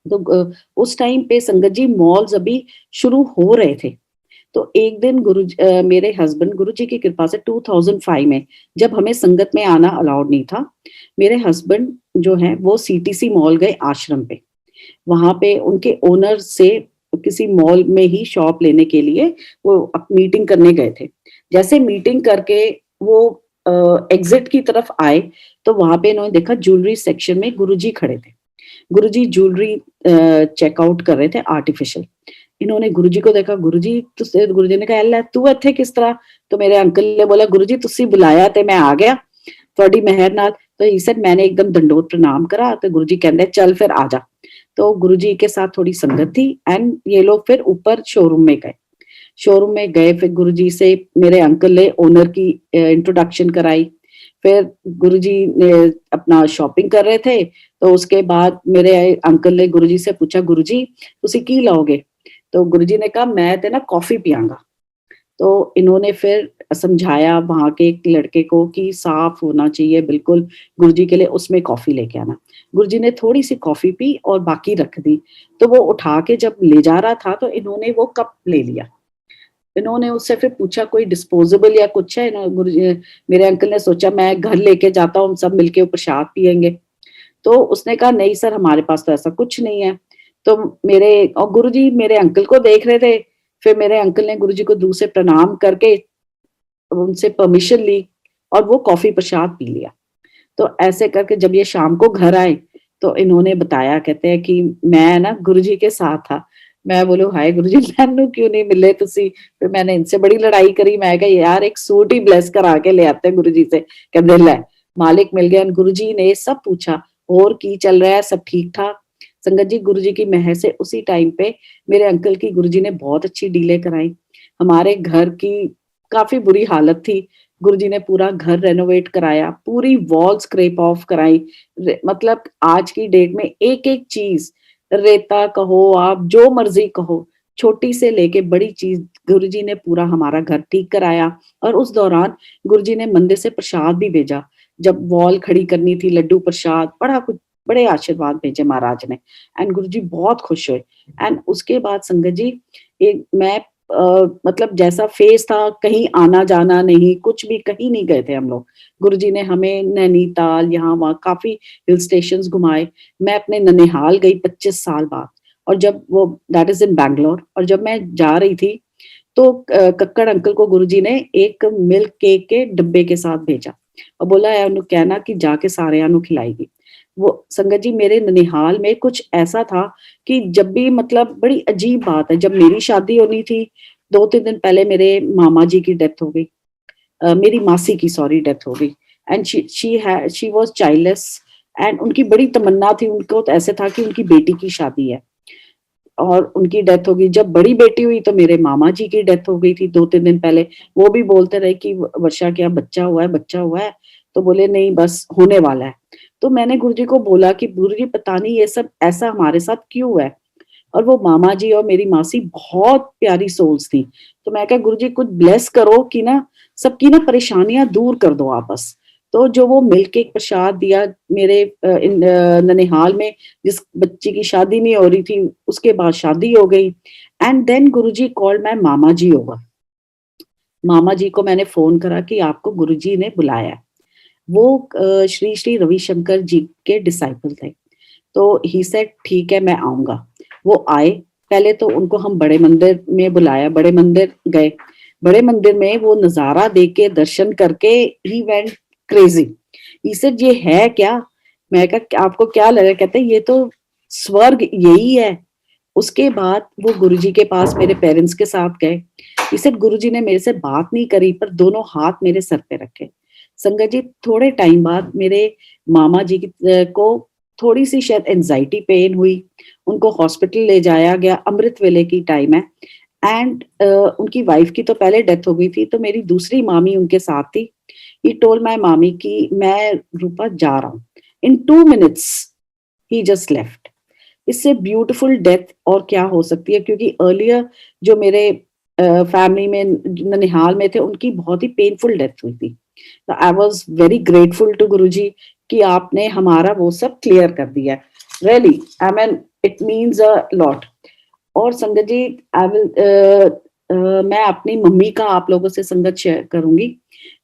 तो उस टाइम पे संगत जी मॉल्स अभी शुरू हो रहे थे। तो एक दिन मेरे हस्बैंड गुरुजी की कृपा से 2005 में, जब हमें संगत में आना अलाउड नहीं था, मेरे हस्बैंड जो है वो सीटीसी मॉल गए आश्रम पे। वहां पे उनके ओनर से किसी मॉल में ही शॉप लेने के लिए वो मीटिंग करने गए थे। जैसे मीटिंग करके वो एग्जिट की तरफ आए तो वहां पे इन्होंने देखा ज्वेलरी सेक्शन में गुरुजी खड़े थे। गुरुजी ज्वेलरी चेकआउट कर रहे थे आर्टिफिशियल। इन्होंने गुरुजी को देखा। गुरुजी ने कहा ਲੈ ਤੂੰ ਇੱਥੇ ਕਿਸ ਤਰ੍ਹਾਂ। तो मेरे अंकल ने बोला गुरुजी ਤੁਸੀਂ बुलाया ਤੇ मैं आ गया ਤੁਹਾਡੀ मेहर नाल। तो ही सेड मैंने एकदम दंडोत प्रणाम करा। तो गुरुजी कहते चल फिर आ जा। तो गुरुजी के साथ थोड़ी संगत थी एंड ये लोग फिर ऊपर शोरूम में गए। शोरूम में गए, फिर गुरुजी से मेरे अंकल ने ओनर की इंट्रोडक्शन कराई। फिर गुरुजी ने अपना शॉपिंग कर रहे थे। तो उसके बाद मेरे अंकल ने गुरुजी से पूछा गुरुजी तुसी की लाओगे। तो गुरुजी ने कहा मैं ते ना कॉफी पियांगा। तो इन्होंने फिर समझाया वहां के एक लड़के को कि साफ होना चाहिए बिल्कुल, गुरुजी के लिए उसमें कॉफी लेके आना। गुरुजी ने थोड़ी सी कॉफी पी और बाकी रख दी। तो वो उठा के जब ले जा रहा था तो इन्होंने वो कप ले लिया। इन्होंने उससे फिर पूछा कोई डिस्पोजेबल या कुछ है। मेरे अंकल ने सोचा मैं घर लेके जाता हूँ, सब मिलके प्रसाद पियेंगे। तो उसने कहा नहीं सर हमारे पास तो ऐसा कुछ नहीं है। तो गुरुजी मेरे अंकल को देख रहे थे। फिर मेरे अंकल ने गुरुजी को दूर से प्रणाम करके उनसे परमिशन ली और वो कॉफी प्रसाद पी लिया। तो ऐसे करके जब ये शाम को घर आए तो इन्होंने बताया, कहते हैं कि मैं ना गुरुजी के साथ था। मैं बोलूं हाय गुरुजी मैनू क्यों नहीं मिले तुसी। फिर मैंने इनसे बड़ी लड़ाई करी। मैं कहा यार एक सूट ही ब्लेस करा के ले आते गुरुजी से। कहते ले मालिक मिल गया। गुरुजी ने सब पूछा और की चल रहा है, सब ठीक ठाक। संगत जी गुरुजी की मेहर से उसी टाइम पे मेरे अंकल की गुरुजी ने बहुत अच्छी डीलें कराई। हमारे घर की काफी बुरी हालत थी, गुरुजी ने पूरा घर रेनोवेट कराया, पूरी वॉल स्क्रैप ऑफ कराई। मतलब आज की डेट में एक एक चीज, रेता कहो आप जो मर्जी कहो, छोटी से लेके बड़ी चीज गुरुजी ने पूरा हमारा घर ठीक कराया। और उस दौरान गुरुजी ने मंदिर से प्रसाद भी भेजा। जब वॉल खड़ी करनी थी, लड्डू प्रसाद, बड़ा कुछ, बड़े आशीर्वाद भेजे महाराज ने। एंड गुरुजी बहुत खुश हुए। एंड उसके बाद संगत जी एक मैं मतलब जैसा फेस था, कहीं आना जाना नहीं, कुछ भी कहीं नहीं गए थे हम लोग। गुरुजी ने हमें नैनीताल यहाँ वहाँ काफी हिल स्टेशंस घुमाए। मैं अपने ननिहाल गई 25 साल बाद। और जब वो दैट इज इन बैंगलोर, और जब मैं जा रही थी तो कक्कड़ अंकल को गुरुजी ने एक मिल्क केक के डब्बे के साथ भेजा और बोला है उन्हें कहना कि जाके सारे खिलाएगी। वो संगत जी मेरे ननिहाल में कुछ ऐसा था कि जब भी मतलब बड़ी अजीब बात है, जब मेरी शादी होनी थी 2-3 दिन पहले मेरे मामा जी की डेथ हो गई, मेरी मासी की सॉरी डेथ हो गई, and she was childless, and उनकी बड़ी तमन्ना थी, उनको तो ऐसे था कि उनकी बेटी की शादी है और उनकी डेथ हो गई। जब बड़ी बेटी हुई तो मेरे मामा जी की डेथ हो गई थी 2-3 दिन पहले। वो भी बोलते रहे कि वर्षा क्या बच्चा हुआ है, बच्चा हुआ है? तो बोले नहीं बस होने वाला है। तो मैंने गुरुजी को बोला कि गुरुजी पता नहीं ये सब ऐसा हमारे साथ क्यों हुआ है? और वो मामा जी और मेरी मासी बहुत प्यारी सोल्स थी। तो मैं कहा गुरुजी कुछ ब्लेस करो कि ना सबकी ना परेशानियां दूर कर दो आप बस। तो जो वो मिलके एक प्रसाद दिया मेरे ननिहाल में, जिस बच्ची की शादी नहीं हो रही थी उसके बाद शादी हो गई, and then Guruji called my mama ji over. मामा जी को मैंने फोन करा कि आपको गुरुजी ने बुलाया है। वो श्री श्री रविशंकर जी के डिसाइपल थे। तो ही सेड ठीक है मैं आऊंगा। वो आए। पहले तो उनको हम बड़े मंदिर में बुलाया, बड़े मंदिर गए। बड़े मंदिर में वो नजारा देख के दर्शन करके he went crazy. He said ये है क्या? मैं कहा आपको क्या लगा? कहते ये तो स्वर्ग यही है। उसके बाद वो गुरुजी के पास मेरे पेरेंट्स के साथ गए। इसे गुरुजी ने मेरे से बात नहीं करी पर दोनों हाथ मेरे सर पे रखे। संगत जी थोड़े टाइम बाद मेरे मामा जी को थोड़ी सी शायद एंजाइटी पेन हुई। उनको हॉस्पिटल ले जाया गया, अमृत वेले की टाइम है, एंड उनकी वाइफ की तो पहले डेथ हो गई थी, तो मेरी दूसरी मामी उनके साथ थी। ही टोल्ड माय मामी कि मैं रूपा जा रहा हूँ। इन 2 minutes ही जस्ट लेफ्ट। इससे ब्यूटीफुल डेथ और क्या हो सकती है? क्योंकि अर्लियर जो मेरे फैमिली में ननिहाल में थे उनकी बहुत ही पेनफुल डेथ हुई थी। तो I was very grateful to Guruji कि आपने हमारा वो सब क्लियर कर दिया। Really I mean it means a lot. और संगत जी आई विल मैं अपनी मम्मी का आप लोगों से संगत शेयर करूंगी।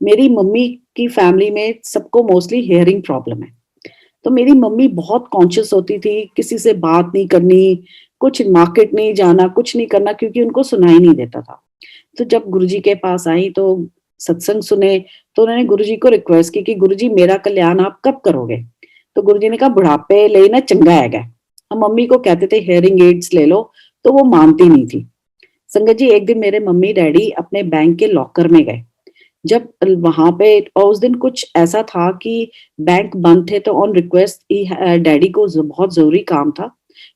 मेरी मम्मी की फैमिली में सबको मोस्टली हेयरिंग प्रॉब्लम है। तो मेरी मम्मी बहुत कॉन्शियस होती थी, किसी से बात नहीं करनी, कुछ मार्केट नहीं जाना, कुछ नहीं करना क्योंकि उनको सुनाई नहीं देता था। तो जब गुरुजी के पास आई तो सत्संग सुने, तो उन्होंने गुरुजी को रिक्वेस्ट की कि गुरुजी मेरा कल्याण आप कब करोगे? तो गुरुजी ने कहा बुढ़ापे ले ना चंगा है। हम मम्मी को कहते थे हेयरिंग एड्स ले लो, तो वो मानती नहीं थी। संगत जी एक दिन मेरे मम्मी डैडी अपने बैंक के लॉकर में गए। जब वहां पे और उस दिन कुछ ऐसा था कि बैंक बंद थे, तो ऑन रिक्वेस्ट डैडी को बहुत जरूरी काम था,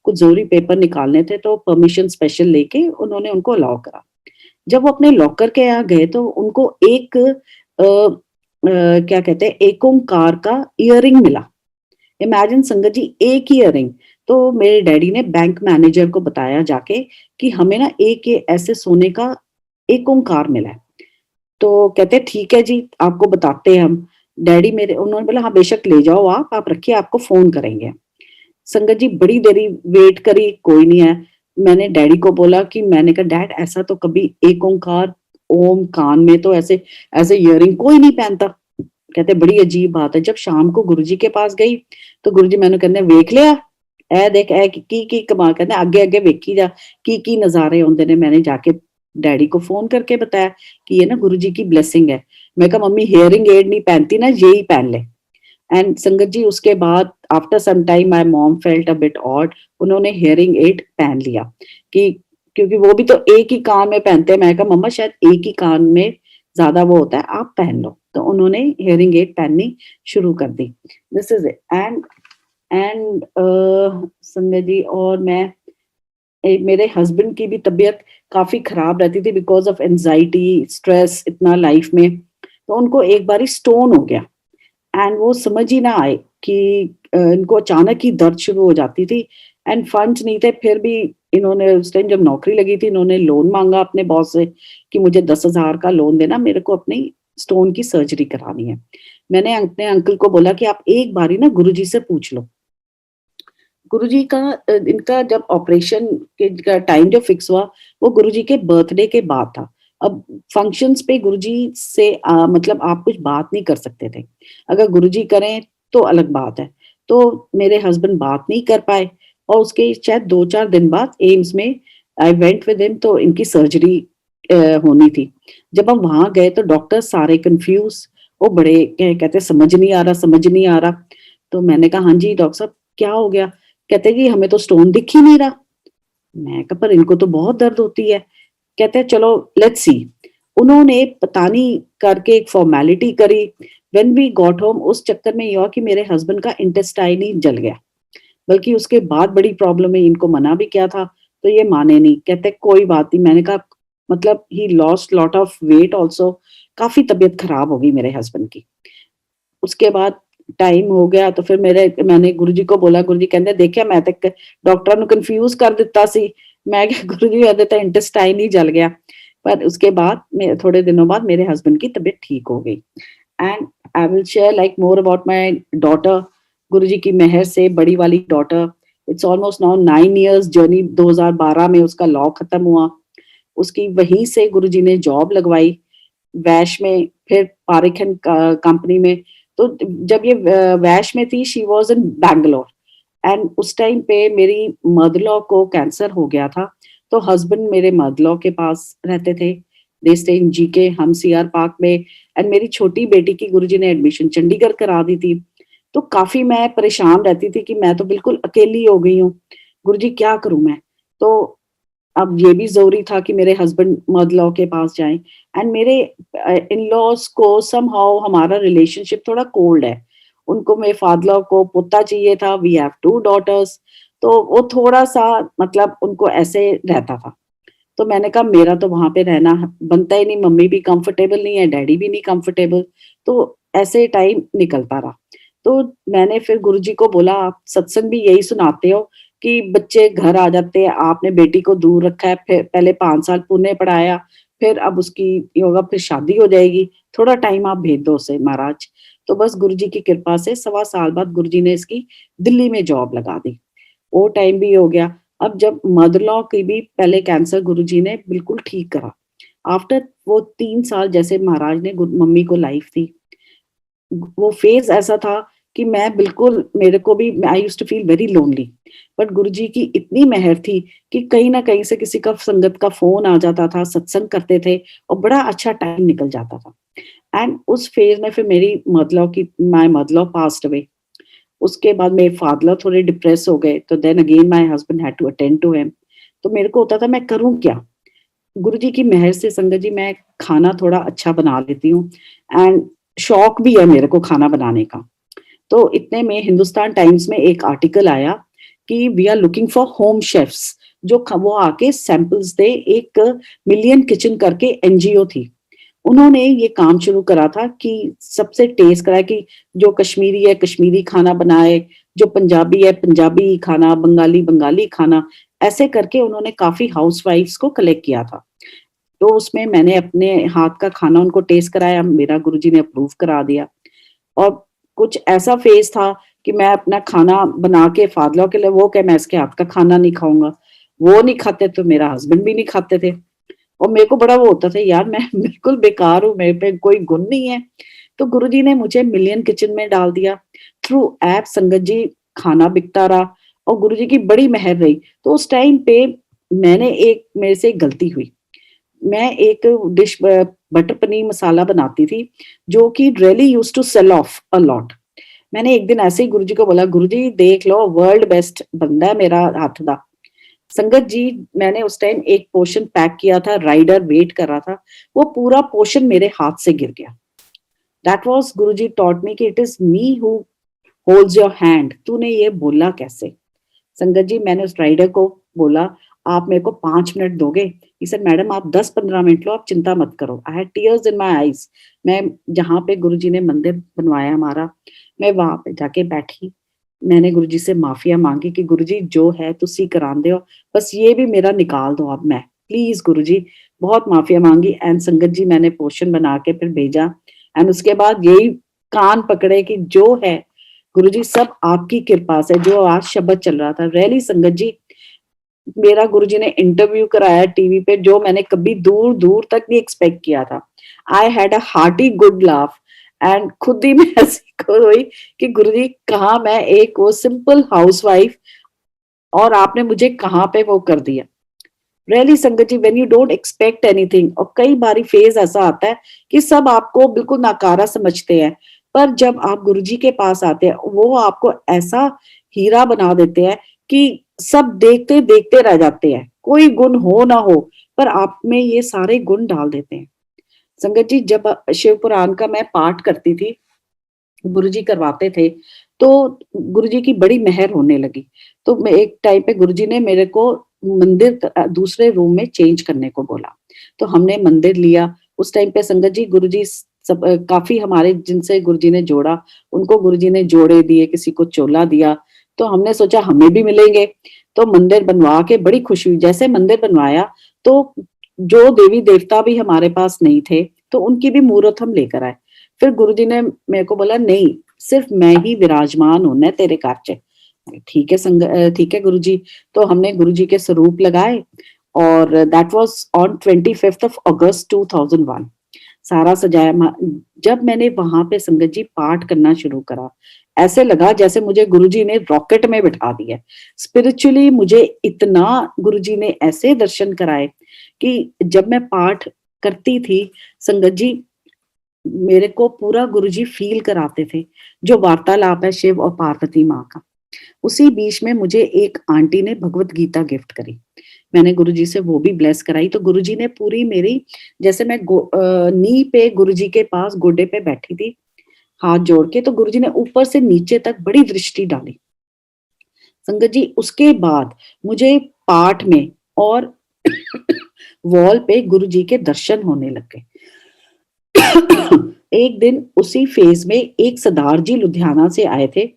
कुछ जरूरी पेपर निकालने थे, तो परमिशन स्पेशल लेके उन्होंने उनको अलाउ करा। जब वो अपने लॉकर के यहाँ गए तो उनको एक क्या कहते हैं एक ओंकार का इयरिंग मिला। इमेजिन संगत जी एक ही इयरिंग। तो मेरे डैडी ने बैंक मैनेजर को बताया जाके कि हमें ना एक ये ऐसे सोने का एक ओंकार मिला है। तो कहते ठीक है जी आपको बताते हैं हम। डैडी मेरे उन्होंने बोला हाँ बेशक ले जाओ आप रखिए आपको फोन करेंगे। संगत जी बड़ी देरी वेट करी, कोई नहीं है। मैंने डैडी को बोला कि मैंने कहा डैड ऐसा तो कभी एक ओंकार ओम कान में तो ऐसे एज ए इयरिंग कोई नहीं पहनता। कहते बड़ी अजीब बात है। जब शाम को गुरुजी के पास गई तो गुरुजी मैंने कहते वेख लिया ए देख ए की कमाल, कहते आगे आगे वेखी जा की नजारे आते ने। मैंने जाके डैडी को फोन करके बताया कि ये ना गुरुजी की ब्लेसिंग है। मैं कहा मम्मी हेयरिंग एड नहीं पहनती ना, यही पहन ले। एंड संगत जी उसके बाद after some time my mom felt a bit odd, उन्होंने हेयरिंग एड पहन लिया कि क्योंकि वो भी तो एक ही कान में पहनते हैं। मैं कहा मम्मा शायद एक ही कान में ज्यादा वो होता है, आप पहन लो। तो उन्होंने हेयरिंग एड पहननी शुरू कर दी। This is it. And sangat ji और मैं मेरे हस्बैंड की भी तबीयत काफी खराब रहती थी बिकॉज ऑफ एंजाइटी स्ट्रेस इतना लाइफ में। तो उनको एक बारी स्टोन हो गया एंड वो समझ ही ना आए कि इनको अचानक ही दर्द शुरू हो जाती थी एंड फंड्स नहीं थे। फिर भी इन्होंने उस टाइम जब नौकरी लगी थी इन्होंने लोन मांगा अपने बॉस से कि मुझे 10,000 का लोन देना, मेरे को अपनी स्टोन की सर्जरी करानी है। मैंने अपने अंकल को बोला कि आप एक बारी ना गुरुजी से पूछ लो। गुरुजी का इनका जब ऑपरेशन के टाइम जो फिक्स हुआ वो गुरुजी के बर्थडे के बाद था। अब फंक्शंस पे गुरुजी से मतलब आप कुछ बात नहीं कर सकते थे। अगर गुरुजी करें तो अलग बात है। तो मेरे हस्बैंड बात नहीं कर पाए और उसके शायद 2-4 दिन बाद एम्स में आई वेंट विद हिम, तो इनकी सर्जरी होनी थी। जब हम वहां गए तो डॉक्टर सारे कंफ्यूज, वो बड़े कहते समझ नहीं आ रहा समझ नहीं आ रहा। तो मैंने कहा हाँ जी डॉक्टर साहब क्या हो गया? कहते जी हमें तो स्टोन दिख ही नहीं रहा। मैं कहा पर इनको तो बहुत दर्द होती है। कहते हैं चलो लेट्स सी। उन्होंने पता नहीं करके एक फॉर्मेलिटी करी। व्हेन वी गॉट होम उस चक्कर में ये हुआ कि मेरे हस्बैंड का इंटेस्टाइन ही जल गया। बल्कि उसके बाद बड़ी प्रॉब्लम है, इनको मना भी किया था तो ये माने नहीं। कहते कोई बात नहीं। मैंने कहा मतलब he lost lot of weight also. काफ़ी तबीयत खराब हो गई मेरे हस्बैंड की। उसके बाद टाइम हो गया तो फिर मैंने गुरुजी को बोला, गुरुजी कहंदे देखिया मैं तो डॉक्टरां ਨੂੰ ਕਨਫਿਊਜ਼ ਕਰ ਦਿੱਤਾ ਸੀ। मैं क्या गुरुजी ਇਹਦੇ ਤਾਂ इंटेस्टाइन ही जल गया। पर उसके बाद थोड़े दिनों बाद मेरे हस्बैंड की तबीयत ठीक हो गई। And I will share like more about my daughter. Guruji की मेहर से बड़ी वाली daughter, it's almost now 9 years journey. 2012 में उसका लॉ खत्म हुआ। उसकी वहीं से गुरुजी ने जॉब लगवाई वैश में, फिर पारिक एंड कंपनी में। तो जब ये वैश में थी she was in Bangalore. And उस टाइम पे मेरी मदर लॉ को कैंसर हो गया था। तो हस्बैंड मेरे मदर लॉ के पास रहते थे। दे स्टे इन जीके, हम सीआर पार्क में। एंड मेरी छोटी बेटी की गुरुजी ने एडमिशन चंडीगढ़ करा दी थी। तो काफी मैं परेशान रहती थी कि मैं तो बिल्कुल अकेली हो गई हूँ, गुरुजी क्या करूं मैं। तो अब ये भी जरूरी था कि मेरे हस्बैंड मदर लॉ के पास जाएं। एंड मेरे इन लॉज को समहाउ हमारा रिलेशनशिप थोड़ा कोल्ड है। उनको मेरे फादर लॉ को पोता चाहिए था। We have 2 daughters. तो वो थोड़ा सा मतलब उनको ऐसे रहता था। तो मैंने कहा मेरा तो वहां पे रहना बनता ही नहीं। मम्मी भी कंफर्टेबल नहीं है, डैडी भी नहीं कंफर्टेबल। तो ऐसे टाइम निकलता रहा। तो मैंने फिर गुरुजी को बोला आप सत्संग भी यही सुनाते हो कि बच्चे घर आ जाते हैं, आपने बेटी को दूर रखा है, फिर पहले 5 साल पुणे पढ़ाया, फिर अब उसकी योगा फिर शादी हो जाएगी, थोड़ा टाइम आप भेज दो उसे महाराज। तो बस गुरुजी की कृपा से 1.25 साल बाद गुरुजी ने इसकी दिल्ली में जॉब लगा दी। वो टाइम भी हो गया। अब जब मदर लॉ की भी पहले कैंसर गुरुजी ने बिल्कुल ठीक करा। आफ्टर वो 3 साल जैसे महाराज ने मम्मी को लाइफ दी। वो फेज ऐसा था कि मैं बिल्कुल मेरे को भी I used to feel very lonely. But Guruji की इतनी मेहर थी कि कहीं ना कहीं से किसी का संगत का फोन आ जाता था, सत्संग करते थे और बड़ा अच्छा टाइम निकल जाता था। एंड उस फेज में फिर मेरी मदर की माय मदर पास्ट अवे। उसके बाद मेरे फादर थोड़े डिप्रेस हो गए। तो then again my husband had to attend to him. तो मेरे को होता था मैं करूं क्या। गुरुजी की मेहर से संगत जी मैं खाना थोड़ा अच्छा बना लेती हूँ। एंड शौक भी है मेरे को खाना बनाने का। तो इतने में हिंदुस्तान टाइम्स में एक आर्टिकल आया कि we are looking for home chefs. वो आके सैंपल्स दे। एक मिलियन किचन करके एनजीओ थी। उन्होंने ये काम शुरू करा था कि सबसे टेस्ट कराए कि जो कश्मीरी है कश्मीरी खाना बनाए, जो पंजाबी है पंजाबी खाना, बंगाली बंगाली खाना। ऐसे करके उन्होंने काफी हाउसवाइफ्स को कलेक्ट किया था। तो उसमें मैंने अपने हाथ का खाना उनको टेस्ट कराया, मेरा गुरुजी ने अप्रूव करा दिया। और कुछ ऐसा फेज था कि मैं अपना खाना बना के फादलों के लिए वो क्या मैं इसके हाथ का खाना नहीं खाऊंगा, वो नहीं खाते तो मेरा हस्बैंड भी नहीं खाते थे। और मेरे को बड़ा वो होता था यार मैं बिल्कुल बेकार हूँ, मेरे पे कोई गुण नहीं है। तो गुरुजी ने मुझे मिलियन किचन में डाल दिया। थ्रू ऐप संगत जी खाना बिकता रहा और गुरुजी की बड़ी मेहर रही। तो उस टाइम पे मेरे से एक गलती हुई। मैं एक डिश बटर पनीर मसाला बनाती थी जो कि really used to sell off a lot. मैंने एक दिन ऐसे ही गुरुजी को बोला गुरुजी देख लो वर्ल्ड बेस्ट बंदा है मेरा हाथ का। संगत जी मैंने उस टाइम एक पोर्शन पैक किया था, राइडर वेट कर रहा था, वो पूरा पोर्शन मेरे हाथ से गिर गया। That was Guruji taught me कि it is me who holds your hand. तूने ये बोला कैसे? संगत जी मैंने उस राइडर को बोला आप मेरे को 5 मिनट दोगे? ही सेड मैडम आप 10-15 मिनट लो, आप चिंता मत करो। I had tears in my eyes. मैं जहाँ पे गुरुजी ने मंदिर बनवाया हमारा, मैं वहां पे जाके बैठी। मैंने गुरुजी से माफिया मांगी कि गुरुजी जो है तुसी करांदे हो, बस ये भी मेरा निकाल दो अब मैं प्लीज गुरुजी। बहुत माफिया मांगी एंड संगत जी मैंने पोर्शन बना के फिर भेजा। एंड उसके बाद यही कान पकड़े कि जो है गुरुजी सब आपकी कृपा से। जो आज शब्द चल रहा था रियली संगत जी, मेरा गुरुजी ने इंटरव्यू कराया टीवी पे जो मैंने कभी दूर दूर तक नहीं एक्सपेक्ट किया था। I had a hearty good laugh. And खुद ही मैं ऐसी हुई कि गुरुजी कहाँ मैं एक वो सिंपल हाउसवाइफ और आपने मुझे कहाँ पे वो कर दिया। Really Sangat ji when you don't expect anything. और कई बारी फेज ऐसा आता है कि सब आपको बिल्कुल नाकारा समझते हैं, पर जब आप गुरुजी के पास आते हैं, वो आपको ऐसा हीरा बना देते हैं कि सब देखते देखते रह जाते हैं, कोई गुण हो ना हो, पर आप में ये सारे गुण डाल देते हैं। संगत जी, जब शिव पुराण का मैं पाठ करती थी, गुरुजी करवाते थे, तो गुरुजी की बड़ी मेहर होने लगी। तो मैं एक टाइम पे गुरुजी ने मेरे को मंदिर दूसरे रूम में चेंज करने को बोला। तो हमने मंदिर लिया। उस टाइम पे संगत जी गुरुजी सब काफ़ी हमारे जिनसे गुरुजी ने जोड़ा, उनको गुरुजी ने जोड़े दिए, किसी को चोला दिया। तो हमने सोचा हमें भी मिलेंगे। तो मंदिर बनवा के बड़ी खुशी हुई। जैसे मंदिर बनवाया, तो जो देवी-देवता भी हमारे पास नहीं थे, तो उनकी भी मूरत हम लेकर आए। फिर गुरुजी ने मेरे को बोला, नहीं, सिर्फ मैं ही विराजमान होना है तेरे घर च। ठीक है गुरुजी। तो हमने गुरुजी के स्वरूप लगाए, और that was on 25th of अगस्त 2001। सारा सजाया। जब मैंने वहां पे संगत जी पाठ करना शुरू करा, ऐसे लगा जैसे मुझे गुरुजी ने रॉकेट में बिठा दिया। स्पिरिचुअली मुझे इतना गुरुजी ने ऐसे दर्शन कराए कि जब मैं पाठ करती थी, संगत जी, मेरे को पूरा गुरुजी फील कराते थे, जो वार्तालाप है शिव और पार्वती माँ का। उसी बीच में मुझे एक आंटी ने भगवत गीता गिफ्ट करी। मैंने गुरुजी से वो भी ब्लेस कराई। तो गुरुजी ने पूरी मेरी, जैसे मैं नी पे गुरुजी के पास गोडे पे बैठी थी, हाथ जोड़ के, तो गुरुजी ने ऊपर से नीचे तक बड़ी दृष्टि डाली। संगत जी, उसके बाद मुझे पाठ में और वॉल पे गुरुजी के दर्शन होने लग गए। एक दिन उसी फेज में एक सरदार जी लुधियाना से आए थे,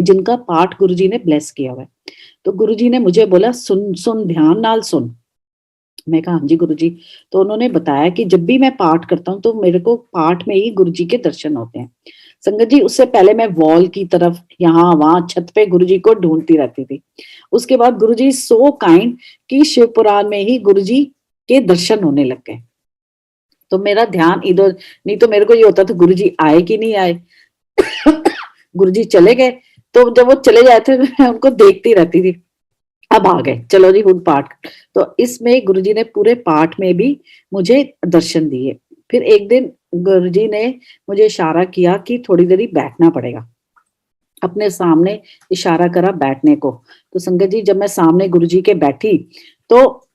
जिनका पाठ गुरुजी ने ब्लेस किया हुआ है। तो गुरुजी ने मुझे बोला, सुन सुन, ध्यान नाल सुन। मैं कहा, हाँ जी गुरुजी। तो उन्होंने बताया कि जब भी मैं पाठ करता हूँ, तो मेरे को पाठ में ही गुरुजी के दर्शन होते हैं। संगत जी, उससे पहले मैं वॉल की तरफ, यहाँ वहां छत पे गुरुजी को ढूंढती रहती थी। उसके बाद गुरुजी सो काइंड कि शिव पुराण में ही गुरुजी के दर्शन होने लग गए। तो मेरा ध्यान इधर, नहीं तो मेरे को ये होता था गुरुजी आए कि नहीं आए। गुरुजी चले गए, तो जब वो चले जाते थे, मैं उनको देखती रहती थी। अब आ गए, चलो जी हुन पाठ। तो इसमें गुरुजी ने पूरे पाठ में भी मुझे दर्शन दिए। फिर एक दिन गुरुजी ने मुझे इशारा किया कि थोड़ी देरी बैठना पड़ेगा। अपने सामने इशारा करा बैठने को। तो संगत जी, जब मैं सामने गुरुजी के बैठी, तो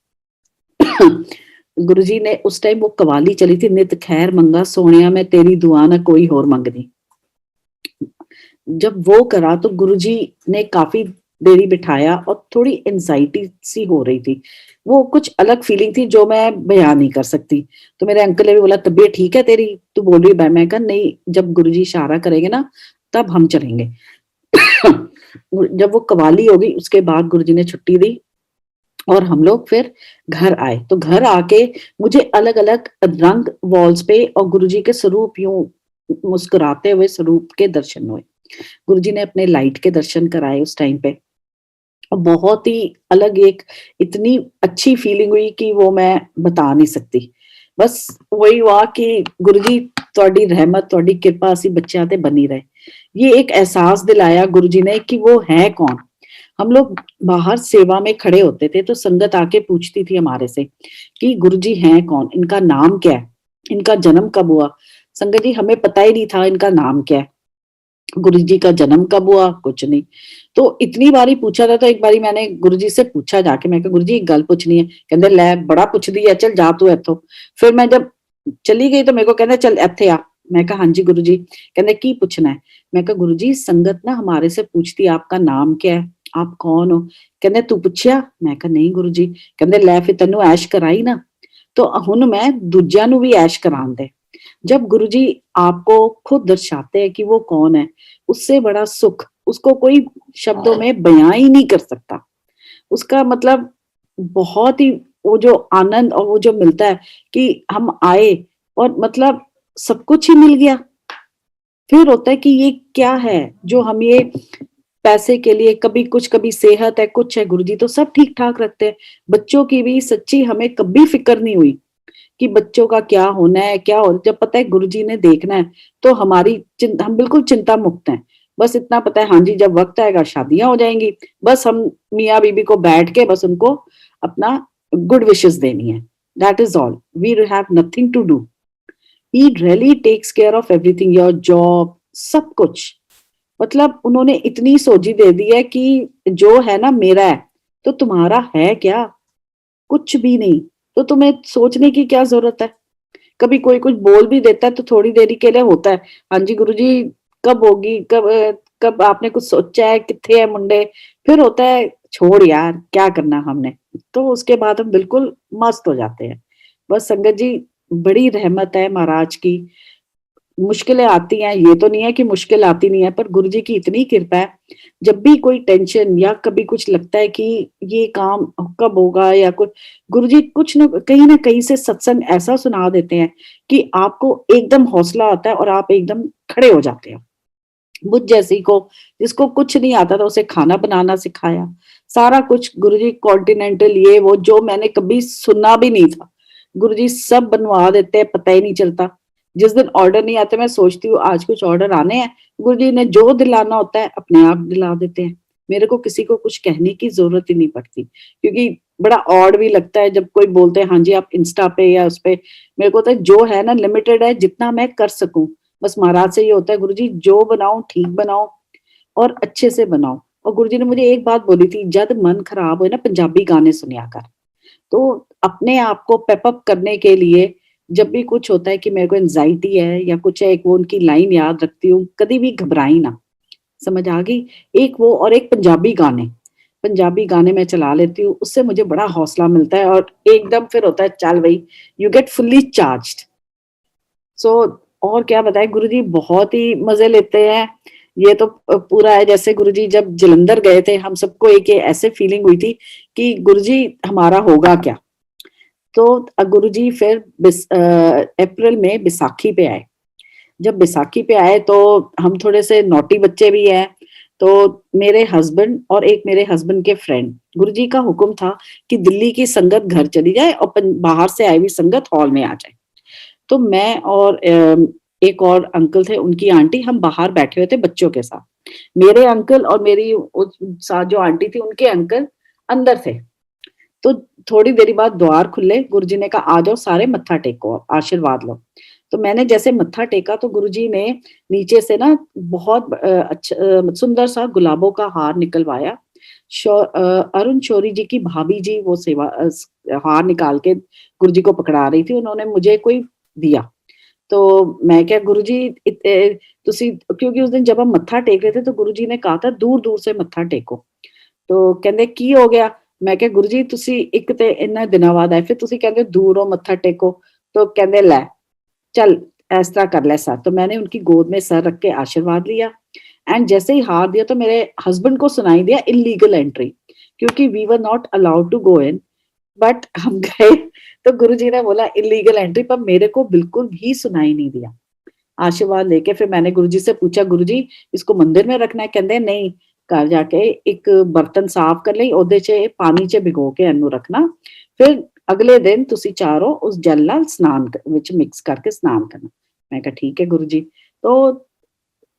गुरुजी ने, उस टाइम वो कवाली चली थी, नित खैर मंगा सोनिया मैं तेरी दुआ ना कोई होर मंगदी। जब वो करा, तो गुरुजी ने काफी देरी बिठाया, और थोड़ी एंजाइटी सी हो रही थी। वो कुछ अलग फीलिंग थी जो मैं बयान नहीं कर सकती। तो मेरे अंकल ने भी बोला, तबीयत ठीक है तेरी, तू बोल रही है? मैं कहा, नहीं, जब गुरुजी इशारा करेंगे ना, तब हम चलेंगे। जब वो कवाली होगी, उसके बाद गुरुजी ने छुट्टी दी, और हम लोग फिर घर आए। तो घर आके मुझे अलग अलग रंग वॉल्स पे और गुरुजी के स्वरूप, यूं मुस्कुराते हुए स्वरूप के दर्शन हुए। गुरुजी ने अपने लाइट के दर्शन कराए उस टाइम पे, और बहुत ही अलग एक इतनी अच्छी फीलिंग हुई कि वो मैं बता नहीं सकती। बस वही हुआ कि गुरुजी ਤੁਹਾਡੀ रहमत, ਤੁਹਾਡੀ कृपा ਅਸੀਂ ਬੱਚਿਆਂ ਤੇ बनी रहे। ये एक एहसास दिलाया गुरुजी ने कि वो है कौन। हम लोग बाहर सेवा में खड़े होते थे, तो संगत आके पूछती थी हमारे से कि गुरुजी हैं कौन, इनका नाम क्या है, इनका जन्म कब हुआ। संगत जी, हमें पता ही नहीं था इनका नाम क्या है, गुरुजी का जन्म कब हुआ, कुछ नहीं। तो इतनी बारी पूछा था। तो एक बारी मैंने गुरुजी से पूछा जाके, मैं कहा, गुरुजी एक गल पूछनी है। कहते, लै बड़ा पुछदी है, चल जा तू इथों। फिर मैं जब चली गई, तो मेरे को कहते, चल इत्थे आ। मैं कहा, हाँ जी गुरुजी। कहते, की पूछना है? मैं कहा, गुरुजी, संगत ना हमारे से पूछती आपका नाम क्या है, आप कौन हो। कहते, तू पूछया? मैं कहा, नहीं गुरुजी। कहते, लै फिर तेनू ऐश कराई ना, तो हुण मैं दूजियां नू भी ऐश करान दे। जब गुरुजी आपको खुद दर्शाते हैं कि वो कौन है, उससे बड़ा सुख उसको कोई शब्दों में बयां ही नहीं कर सकता। उसका मतलब बहुत ही, वो जो आनंद और वो जो मिलता है कि हम आए और मतलब सब कुछ ही मिल गया। फिर होता है कि ये क्या है जो हम ये पैसे के लिए, कभी कुछ, कभी सेहत है, कुछ है, गुरुजी तो सब ठीक ठाक रखते हैं। बच्चों की भी सच्ची हमें कभी फिक्र नहीं हुई कि बच्चों का क्या होना है, क्या हो। जब पता है गुरुजी ने देखना है, तो हम बिल्कुल चिंता मुक्त हैं। बस इतना पता है, हाँ जी, जब वक्त आएगा शादियां हो जाएंगी। बस हम मियाँ बीबी को बैठ के बस उनको अपना गुड विशेस देनी है। That is all, we have nothing to do. He really takes care of everything, your job, सब कुछ। मतलब उन्होंने इतनी सोझी दे दी है कि जो है ना मेरा है, तो तुम्हारा है क्या? कुछ भी नहीं। तो तुम्हें सोचने की क्या ज़रूरत है? कभी कोई कुछ बोल भी देता है तो थोड़ी देरी के लिए होता है, हाँ जी गुरुजी कब होगी, कब आपने कुछ सोचा है, कित्थे है मुंडे? फिर होता है छोड़ यार क्या करना हमने। तो उसके बाद हम बिल्कुल मस्त हो जाते हैं। बस संगत जी, बड़ी रहमत है महाराज की। मुश्किलें आती हैं, ये तो नहीं है कि मुश्किल आती नहीं है, पर गुरुजी की इतनी कृपा है, जब भी कोई टेंशन या कभी कुछ लगता है कि ये काम कब होगा या कुछ, गुरुजी कुछ न कहीं से सत्संग ऐसा सुना देते हैं कि आपको एकदम हौसला आता है और आप एकदम खड़े हो जाते हो। मुझ जैसी को, जिसको कुछ नहीं आता था, उसे खाना बनाना सिखाया, सारा कुछ गुरुजी, कॉन्टिनेंटल ये वो जो मैंने कभी सुना भी नहीं था, गुरुजी सब बनवा देते हैं, पता ही नहीं चलता। जिस दिन ऑर्डर नहीं आते मैं सोचती हूँ आज कुछ ऑर्डर आने हैं, गुरुजी ने जो दिलाना होता है अपने आप दिला देते हैं। मेरे को किसी को कुछ कहने की जरूरत ही नहीं पड़ती, क्योंकि बड़ा ऑड भी लगता है जब कोई बोलते हैं हाँ जी आप इंस्टा पे या उस पे। मेरे को तो जो है ना लिमिटेड है, जितना मैं कर सकूं। बस महाराज से ये होता है गुरुजी जो बनाओ ठीक बनाओ और अच्छे से बनाओ। और गुरुजी ने मुझे एक बात बोली थी, जब मन खराब हो ना पंजाबी गाने सुनिया कर। तो अपने आप को पेपअप करने के लिए जब भी कुछ होता है कि मेरे को एंजाइटी है या कुछ है, एक वो उनकी लाइन याद रखती हूँ, कभी भी घबराई ना। समझ आ गई? एक वो और एक पंजाबी गाने मैं चला लेती हूँ, उससे मुझे बड़ा हौसला मिलता है और एकदम फिर होता है चल भाई, यू गेट फुल्ली चार्ज्ड। सो और क्या बताएं, गुरुजी बहुत ही मजे लेते हैं। ये तो पूरा है, जैसे गुरुजी जब जलंधर गए थे हम सबको एक ये ऐसे फीलिंग हुई थी कि गुरुजी हमारा होगा क्या। तो गुरुजी फिर अप्रैल में बैसाखी पे आए। जब बैसाखी पे आए तो हम थोड़े से नॉटी बच्चे भी हैं। तो मेरे हस्बैंड और एक मेरे हस्बैंड के फ्रेंड, गुरुजी का हुक्म था कि दिल्ली की संगत घर चली जाए और बाहर से आई हुई संगत हॉल में आ जाए। तो मैं और एक और अंकल थे, उनकी आंटी, हम बाहर बैठे हुए थे बच्चों के साथ। मेरे अंकल और मेरी साथ जो आंटी थी उनके अंकल अंदर थे। तो थोड़ी देरी बाद द्वार खुले, गुरुजी ने कहा आ जाओ सारे मत्था टेको आशीर्वाद लो। तो मैंने जैसे मत्था टेका तो गुरुजी ने नीचे से ना बहुत अच्छा सुंदर सा गुलाबों का हार निकलवाया। अरुण शौरी जी की भाभी जी वो सेवा हार निकाल के गुरुजी को पकड़ा रही थी, उन्होंने मुझे कोई दिया। तो मैं क्या गुरुजी तुसी, क्योंकि उस दिन जब हम मत्था टेक रहे थे तो गुरुजी ने कहा था दूर दूर से मत्था टेको। तो कहंदे की हो गया? मैं क्या गुरुजी तुसी एक ते इन्ना दिनों बाद आए, फिर तुसी कहंदे दूरों मत्था टेको। तो कहंदे लै चल इस तरह कर ले सर। तो मैंने उनकी गोद में सर रख के आशीर्वाद लिया। एंड जैसे ही हार दिया तो मेरे हस्बैंड को सुनाई दिया इलीगल एंट्री, क्योंकि we were not allowed to go in. But हम गए तो गुरुजी ने बोला इलीगल एंट्री, पर मेरे को बिल्कुल भी सुनाई नहीं दिया। आशीर्वाद लेके फिर मैंने गुरुजी से पूछा गुरुजी इसको मंदिर में रखना है? कहंदे नहीं, घर जाके एक बर्तन साफ कर ਲਈ ਉਹਦੇ ਚ ਪਾਣੀ ਚ ਭਿਗੋ ਕੇ ਇਹਨੂੰ ਰੱਖਣਾ, ਫਿਰ अगले दिन तुसी चारों उस जल ਨਾਲ स्नान ਵਿੱਚ मिक्स करके स्नान करना। मैं कहा ठीक है गुरुजी। तो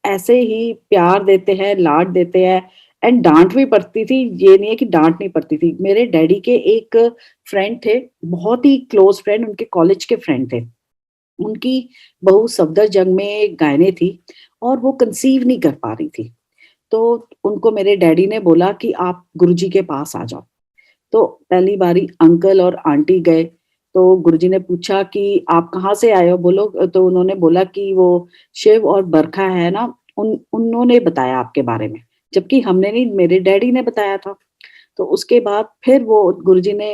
ऐसे ही प्यार देते हैं, लाड देते हैं। एंड डांट भी पड़ती थी, ये नहीं है कि डांट नहीं पड़ती थी। मेरे डैडी के एक फ्रेंड थे, बहुत ही क्लोज फ्रेंड, उनके कॉलेज के फ्रेंड थे। उनकी बहू सफदरजंग में गायने थी और वो कंसीव नहीं कर पा रही थी। तो उनको मेरे डैडी ने बोला कि आप गुरुजी के पास आ जाओ। तो पहली बारी अंकल और आंटी गए। तो गुरुजी ने पूछा कि आप कहाँ से आए हो बोलो? तो उन्होंने बोला कि वो शिव और बरखा है ना, उन्होंने बताया आपके बारे में, जबकि हमने नहीं, मेरे डैडी ने बताया था। तो उसके बाद फिर वो गुरुजी ने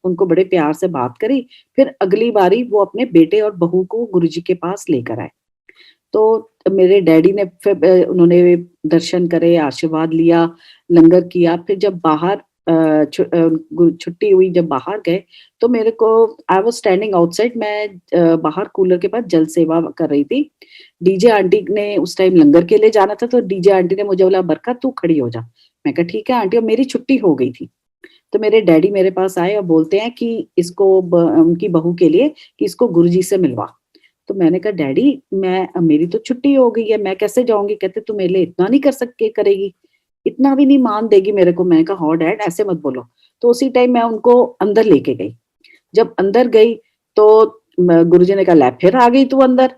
उनको बड़े प्यार से बात करी। फिर अगली बारी वो अपने बेटे और बहू को गुरुजी के पास लेकर आए। तो मेरे डैडी ने फिर उन्होंने दर्शन करे, आशीर्वाद लिया, लंगर किया। फिर जब बाहर छुट्टी हुई, जब बाहर गए तो मेरे को, आई वाज स्टैंडिंग आउटसाइड, मैं बाहर कूलर के पास जल सेवा कर रही थी। डीजे आंटी ने उस टाइम लंगर के लिए जाना था, तो डीजे आंटी ने मुझे बोला बरखा तू खड़ी हो जा। मैं कहा ठीक है आंटी, और मेरी छुट्टी हो गई थी। तो मेरे डैडी मेरे पास आए और बोलते हैं कि इसको उनकी बहू के लिए कि इसको गुरुजी से मिलवा। तो मैंने कहा डैडी मैं, मेरी तो छुट्टी हो गई है, मैं कैसे जाऊंगी? कहते तू मेरे लिए इतना नहीं कर सकते करेगी, इतना भी नहीं मान देगी मेरे को? मैंने कहा हाँ डैड ऐसे मत बोलो। तो उसी टाइम मैं उनको अंदर लेके गई। जब अंदर गई तो गुरुजी ने कहा लै फिर आ गई तू अंदर?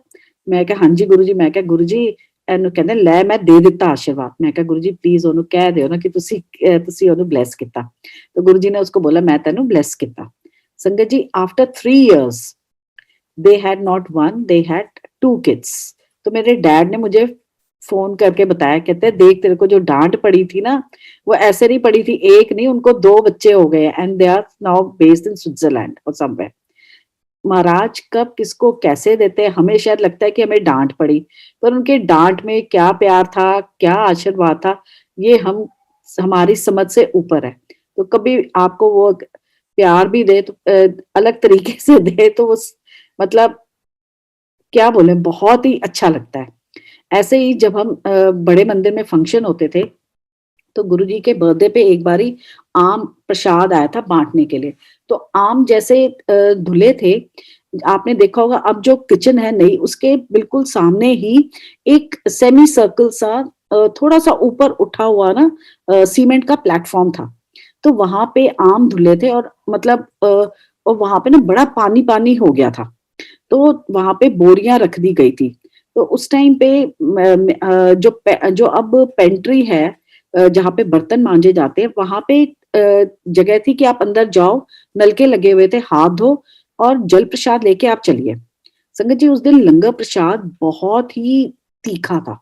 मैं कहा हाँ जी गुरुजी। मैं कहा गुरुजी ਇਹਨੂੰ ਕਹਿੰਦੇ ਲੈ ਮੈਂ ਦੇ ਦਿੱਤਾ आशीर्वाद। मैं कहा गुरु जी प्लीज ਉਹਨੂੰ ਕਹਿ ਦਿਓ ਨਾ ਕਿ ਤੁਸੀਂ ਉਹਨੂੰ bless ਕੀਤਾ। तो गुरु जी ने उसको बोला मैं ਤੈਨੂੰ bless ਕੀਤਾ। संगत जी after 3 years they had not one, they had 2 kids। तो मेरे डैड ने मुझे फोन करके बताया, कहते हैं देख तेरे को जो डांट पड़ी थी ना वो ऐसे नहीं पड़ी थी, एक नहीं उनको 2 बच्चे हो गए and they are now based in Switzerland और समवेयर। महाराज कब किसको कैसे देते हैं, हमें शायद लगता है कि हमें डांट पड़ी, पर उनके डांट में क्या प्यार था, क्या आशीर्वाद था, ये हमारी समझ से ऊपर है। तो कभी आपको वो प्यार भी दे तो अलग तरीके से दे तो वो मतलब क्या बोले, बहुत ही अच्छा लगता है। ऐसे ही जब हम बड़े मंदिर में फंक्शन होते थे तो गुरुजी के बर्थडे पे एक बारी आम प्रसाद आया था बांटने के लिए। तो आम जैसे धुले थे, आपने देखा होगा अब जो किचन है नई उसके बिल्कुल सामने ही एक सेमी सर्कल सा थोड़ा सा ऊपर उठा हुआ ना सीमेंट का प्लेटफॉर्म था। तो वहां पे आम धुले थे और मतलब और वहां पे ना बड़ा पानी पानी हो गया था। तो वहां पे बोरियां रख दी गई थी। तो उस टाइम पे जो अब पेंट्री है जहाँ पे बर्तन मांजे जाते हैं वहां पे जगह थी कि आप अंदर जाओ, नलके लगे हुए थे, हाथ धो और जल प्रसाद लेके आप चलिए। संगत जी उस दिन लंगर प्रसाद बहुत ही तीखा था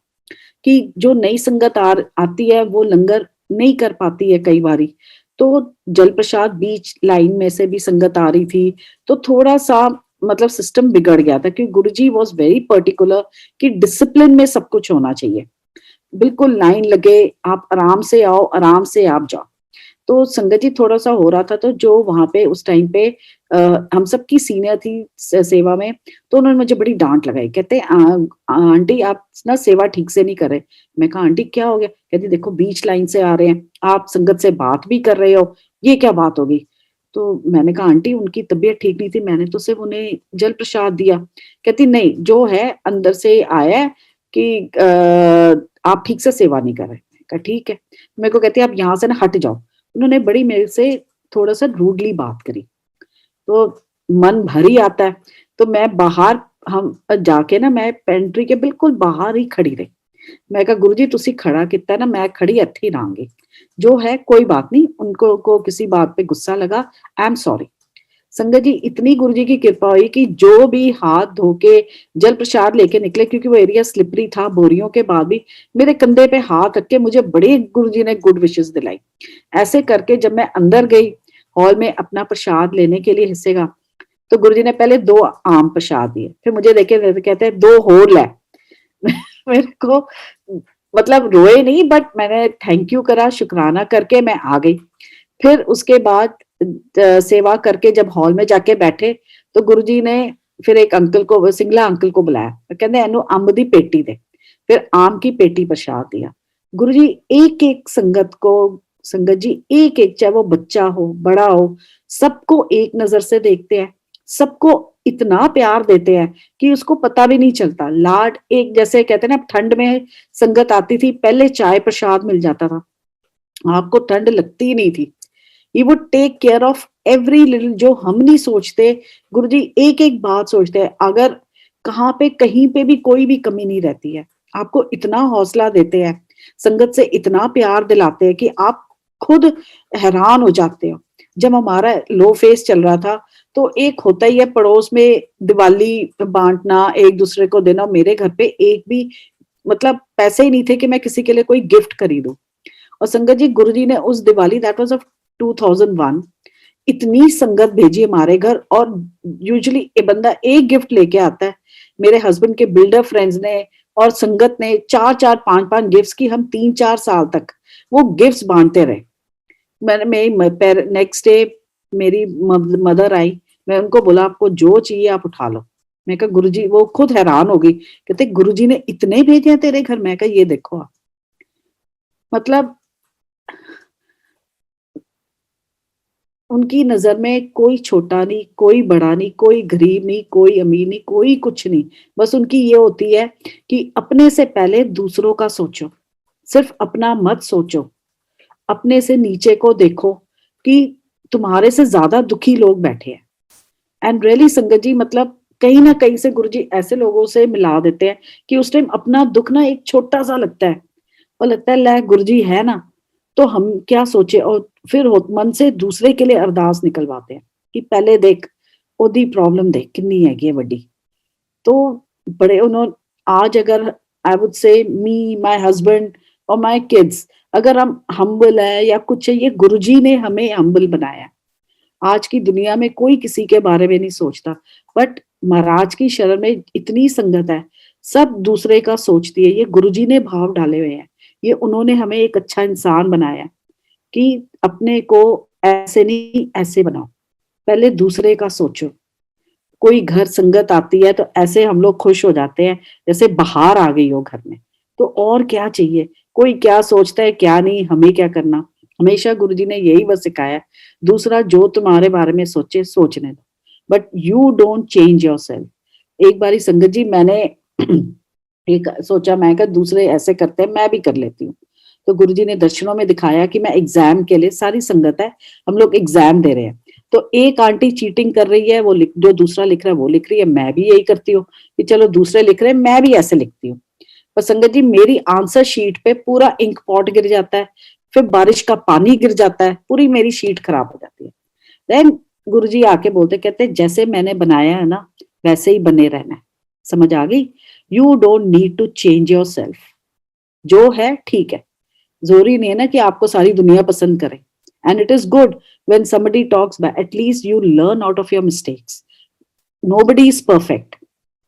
कि जो नई संगत आती है वो लंगर नहीं कर पाती है कई बारी। तो जल प्रसाद बीच लाइन में से भी संगत आ रही थी, तो थोड़ा सा मतलब सिस्टम बिगड़ गया था क्योंकि गुरुजी वॉज वेरी पर्टिकुलर कि डिसिप्लिन में सब कुछ होना चाहिए, बिल्कुल लाइन लगे, आप आराम से आओ, आराम से आप जाओ। तो संगत जी थोड़ा सा हो रहा था, तो जो वहां पे उस टाइम पे हम सबकी सीनियर थी सेवा में, तो उन्होंने मुझे बड़ी डांट लगाई, कहते आंटी आप ना सेवा ठीक से नहीं कर रहे। मैं कहा आंटी क्या हो गया, कहती देखो बीच लाइन से आ रहे हैं, आप संगत से बात भी कर रहे हो, ये क्या बात होगी। तो मैंने कहा आंटी उनकी तबीयत ठीक नहीं थी, मैंने तो सिर्फ उन्हें जल प्रसाद दिया। कहती नहीं जो है अंदर से आया है कि आप ठीक से सेवा नहीं कर रहे। कहा ठीक है। मेरे को कहती है आप यहाँ से ना हट जाओ। उन्होंने बड़ी मेरे से थोड़ा सा रूडली बात करी, तो मन भर ही आता है। तो मैं बाहर हम जाके ना मैं पेंट्री के बिल्कुल बाहर ही खड़ी रही। मैं कहा गुरु जी तुसी खड़ा कितना ना, मैं खड़ी इत्थे ही रहांगी, जो है कोई बात नहीं। उनको को किसी बात पे गुस्सा लगा, आई एम सॉरी। संगत जी इतनी गुरु जी की कृपा हुई कि जो भी हाथ धो के जल प्रसाद लेके निकले, क्योंकि वो एरिया स्लिपरी था बोरियों के बाद भी, मेरे कंधे पे हाथ रख के मुझे बड़े गुरु जी ने गुड विशेस दिलाई। ऐसे करके जब मैं अंदर गई हॉल में अपना प्रसाद लेने के लिए हिस्से का, तो गुरु जी ने पहले 2 आम प्रसाद दिए, फिर मुझे देखे कहते हैं 2 और ले। मेरे को मतलब रोए नहीं, बट मैंने थैंक यू करा, शुक्राना करके मैं आ गई। फिर उसके बाद सेवा करके जब हॉल में जाके बैठे तो गुरुजी ने फिर एक अंकल को, सिंगला अंकल को बुलाया, कहते एनू अंब दी पेटी दे, फिर आम की पेटी प्रसाद दिया। गुरुजी एक एक संगत को, संगत जी एक एक, चाहे वो बच्चा हो बड़ा हो, सबको एक नजर से देखते हैं, सबको इतना प्यार देते हैं कि उसको पता भी नहीं चलता। लाड एक जैसे कहते हैं ना, ठंड में संगत आती थी पहले चाय प्रसाद मिल जाता था, आपको ठंड लगती ही नहीं थी। He would take care of every little, जो हम नहीं सोचते गुरुजी एक एक बात सोचते हैं। अगर कहाँ पे कहीं पे भी कोई भी कमी नहीं रहती है, आपको इतना हौसला देते हैं, संगत से इतना प्यार दिलाते हैं कि आप खुद हैरान हो जाते हो। जब हमारा लो फेस चल रहा था तो एक होता ही है पड़ोस में दिवाली बांटना, एक दूसरे को देना। मेरे घर पे एक भी मतलब पैसे ही नहीं थे कि मैं किसी के लिए कोई गिफ्ट खरीदूं। और संगत जी गुरुजी ने उस दिवाली, दैट वाज ऑफ 2001, इतनी संगत भेजी हमारे घर। और यूजुअली ये बंदा एक गिफ्ट लेके आता है, मेरे हस्बैंड के बिल्डर फ्रेंड्स ने और संगत ने 4-4 5-5 गिफ्ट्स की, हम 3-4 साल तक वो गिफ्ट्स बांटते रहे। मैंने नेक्स्ट डे मेरी मदर आई, मैं उनको बोला आपको जो चाहिए आप उठा लो। मैं कहा गुरुजी, वो खुद हैरान हो गई, कहते गुरुजी ने इतने भेजे हैं तेरे घर। मैं कहा ये देखो आप, मतलब उनकी नजर में कोई छोटा नहीं, कोई बड़ा नहीं, कोई गरीब नहीं, कोई अमीर नहीं, कोई कुछ नहीं। बस उनकी ये होती है कि अपने से पहले दूसरों का सोचो, सिर्फ अपना मत सोचो, अपने से नीचे को देखो कि तुम्हारे से ज्यादा दुखी लोग बैठे हैं। एंड रियली संगत जी, मतलब कहीं ना कहीं से गुरुजी ऐसे लोगों से मिला देते हैं कि उस टाइम अपना दुख ना एक छोटा सा लगता है, और लगता है ले गुरुजी है ना, तो हम क्या सोचे, और फिर मन से दूसरे के लिए अरदास निकलवाते हैं कि पहले देख ओदी प्रॉब्लम देख कितनी हैगी है वड्डी। तो बड़े उन्होंने आज अगर I would say me my husband और माय किड्स, अगर हम हम्बल है या कुछ है, ये गुरुजी ने हमें हम्बल बनाया। आज की दुनिया में कोई किसी के बारे में नहीं सोचता, बट महाराज की शरण में इतनी संगत है, सब दूसरे का सोचती है। ये गुरुजी ने भाव डाले हुए हैं, ये उन्होंने हमें एक अच्छा इंसान बनाया कि अपने को ऐसे नहीं ऐसे बनाओ, पहले दूसरे का सोचो। कोई घर संगत आती है तो ऐसे हम लोग खुश हो जाते हैं जैसे बाहर आ गई हो घर में। तो और क्या चाहिए, कोई क्या सोचता है क्या नहीं, हमें क्या करना। हमेशा गुरुजी ने यही बस सिखाया, दूसरा जो तुम्हारे बारे में सोचे सोचने दो, but you don't change yourself. एक बारी संगत जी मैंने एक सोचा, मैं कहा दूसरे ऐसे करते हैं मैं भी कर लेती हूँ। तो गुरुजी ने दर्शनों में दिखाया कि मैं एग्जाम के लिए, सारी संगत है, हम लोग एग्जाम दे रहे हैं, तो एक आंटी चीटिंग कर रही है, वो जो दूसरा लिख रहा है वो लिख रही है, मैं भी यही करती हूँ कि चलो दूसरे लिख रहे हैं मैं भी ऐसे लिखती हूँ। पर संगत जी मेरी आंसर शीट पे पूरा इंक पॉट गिर जाता है, फिर बारिश का पानी गिर जाता है, पूरी मेरी शीट खराब हो जाती है। देन गुरुजी आके बोलते, कहते जैसे मैंने बनाया है ना वैसे ही बने रहना है। समझ आ गई? You don't need to change yourself, जो है ठीक है, जरूरी नहीं है ना कि आपको सारी दुनिया पसंद करे। And it is good when somebody talks bad, at least you learn out of your mistakes. Nobody is perfect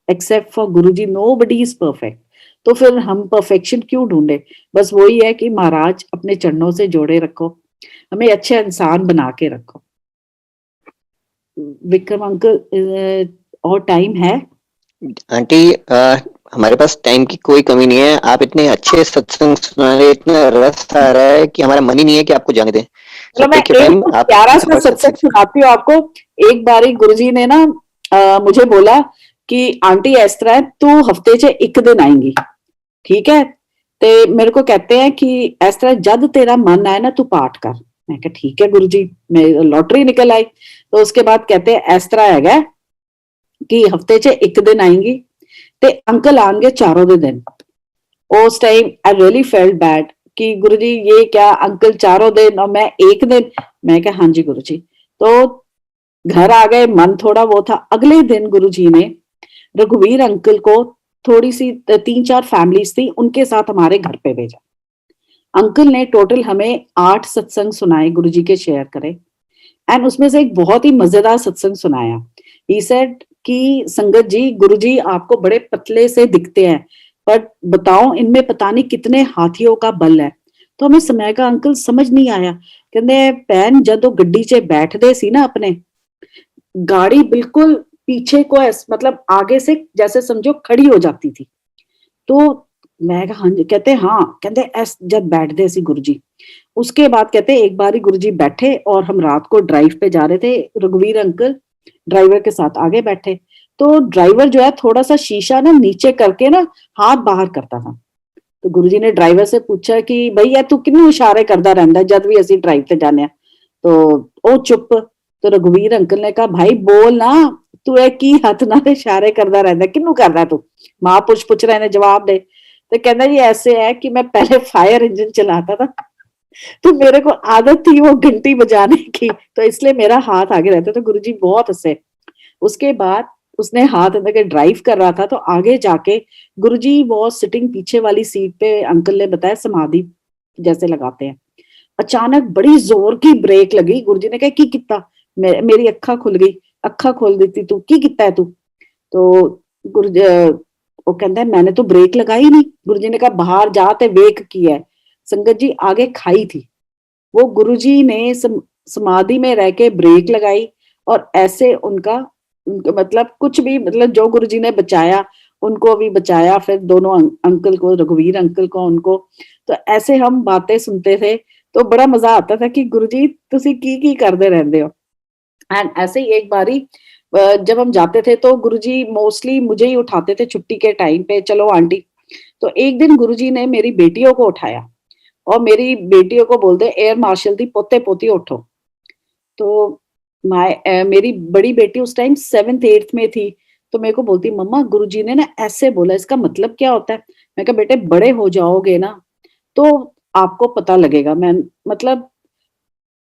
except for Guruji, nobody is perfect. तो फिर हम परफेक्शन क्यों ढूंढे? बस वही है कि महाराज अपने चरणों से जोड़े रखो, हमें अच्छे इंसान बना के रखो। विक्रम अंकल, और टाइम है? आंटी हमारे पास टाइम की कोई कमी नहीं है। आप इतने अच्छे सत्संग सुना रहे, इतना रस आ रहा है कि हमारा मन ही नहीं है कि आपको जाने दें। सो चलो मैं टेक योर एक टाइम, तो आप प्यारा सा और सत्संग सत्संग। सुनाती हूँ आपको। एक बारी गुरुजी ने ना मुझे बोला कि आंटी इस तरह है, तू हफ्ते च एक दिन आएंगी, ठीक है? ते मेरे को कहते हैं कि इस तरह जब तेरा मन आए ना तू पाठ कर। मैं कहा ठीक है गुरुजी, मैं लॉटरी निकल आई। तो उसके बाद कहते हैं इस तरह है कि हफ्ते च एक दिन आएंगी ते अंकल आएंगे चारों दे दिन। उस time I really felt bad कि गुरुजी ये क्या, अंकल चारों दिन और मैं एक दिन। मैं कहा हाँ जी गुरुजी। तो घर आ गए, मन थोड़ा वो था। अगले दिन गुरुजी ने रघुवीर अंकल को, थोड़ी सी 3-4 फैमिलीज थी उनके साथ हमारे घर पे भेजा। अंकल ने टोटल हमें 8 सत्संग सुनाए, गुरुजी के शेयर करे। एंड उसमें से एक बहुत ही मजेदार सत्संग सुनाया। ही सेड कि संगत जी, गुरुजी आपको बड़े पतले से दिखते हैं, पर बताओ इनमें पता नहीं कितने हाथियों का बल है। तो हमें समय का अंकल समझ नहीं आया। कहते भैन जदों गड्डी च बैठते सी ना अपने, गाड़ी बिल्कुल पीछे को मतलब आगे से जैसे समझो खड़ी हो जाती थी। तो मैं कहा हाँ जी। कहते हाँ, कहते ऐस जब बैठते सी गुरुजी। उसके बाद कहते एक बार ही गुरुजी बैठे और हम रात को ड्राइव पे जा रहे थे, रघुवीर अंकल ड्राइवर के साथ आगे बैठे। तो ड्राइवर जो है थोड़ा सा शीशा ना नीचे करके ना हाथ बाहर करता था। तो गुरुजी ने ड्राइवर से पूछा कि भैया तू किन्नू इशारे करता रहंदा जद भी असि ड्राइव ते जाने। तो ओ चुप। तो रघुवीर अंकल ने कहा भाई बोल ना, तू है की हथ नाल इशारे करता रहंदा, किन्नू करदा तू? महापुरुष पूछ रहे ने, जवाब दे। तो कहना जी ऐसे है कि मैं पहले फायर इंजन चलाता था, तो मेरे को आदत थी वो घंटी बजाने की, तो इसलिए मेरा हाथ आगे रहता। तो गुरुजी बहुत हंसे। उसके बाद उसने हाथ अंदर के ड्राइव कर रहा था, तो आगे जाके गुरुजी वो सिटिंग पीछे वाली सीट पे, अंकल ने बताया समाधि जैसे लगाते हैं। अचानक बड़ी जोर की ब्रेक लगी। गुरुजी ने कहा की किता? मेरी अखा खुल गई। अखा खोल देती तू की किता है तू? तो गुरु वो कहता है मैंने तो ब्रेक लगाई नहीं। गुरुजी ने कहा बाहर जा ते वेख की है। संगत जी आगे खाई थी, वो गुरुजी ने समाधि में रह के ब्रेक लगाई, और ऐसे उनका मतलब कुछ भी, मतलब जो गुरुजी ने बचाया उनको भी बचाया, फिर दोनों अंकल को, रघुवीर अंकल को, उनको। तो ऐसे हम बातें सुनते थे, तो बड़ा मजा आता था कि गुरुजी तुसी की करते रहंदे हो। एंड ऐसे ही एक बारी जब हम जाते थे तो गुरुजी मोस्टली मुझे ही उठाते थे छुट्टी के टाइम पे, चलो आंटी। तो एक दिन गुरुजी ने मेरी बेटियों को उठाया और मेरी बेटियों को बोलते एयर मार्शल दी पोते पोती उठो। तो मेरी बड़ी बेटी उस टाइम 7th 8th में थी। तो मेरे को बोलती मम्मा गुरुजी ने ना ऐसे बोला, इसका मतलब क्या होता है? मैं कहा बेटे बड़े हो जाओगे ना तो आपको पता लगेगा। मैं मतलब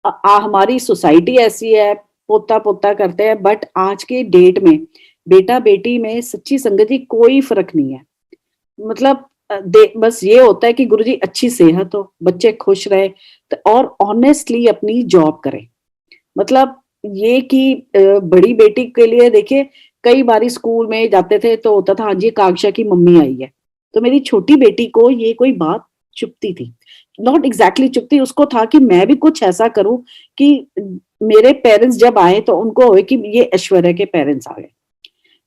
हमारी सोसाइटी ऐसी है, पोता पोता करते हैं, बट आज के डेट में बेटा बेटी में सच्ची संगत जी कोई फर्क नहीं है। मतलब बस ये होता है कि गुरुजी अच्छी सेहत हो, बच्चे खुश रहे और ऑनेस्टली अपनी जॉब करें। मतलब ये कि बड़ी बेटी के लिए देखिए कई बारी स्कूल में जाते थे तो होता था हाँ जी कांक्षा की मम्मी आई है, तो मेरी छोटी बेटी को ये कोई बात चुभती थी, नॉट एग्जैक्टली चुभती, उसको था कि मैं भी कुछ ऐसा करूं कि मेरे पेरेंट्स जब आए तो उनको होए कि ये ऐश्वर्या के पेरेंट्स आ गए।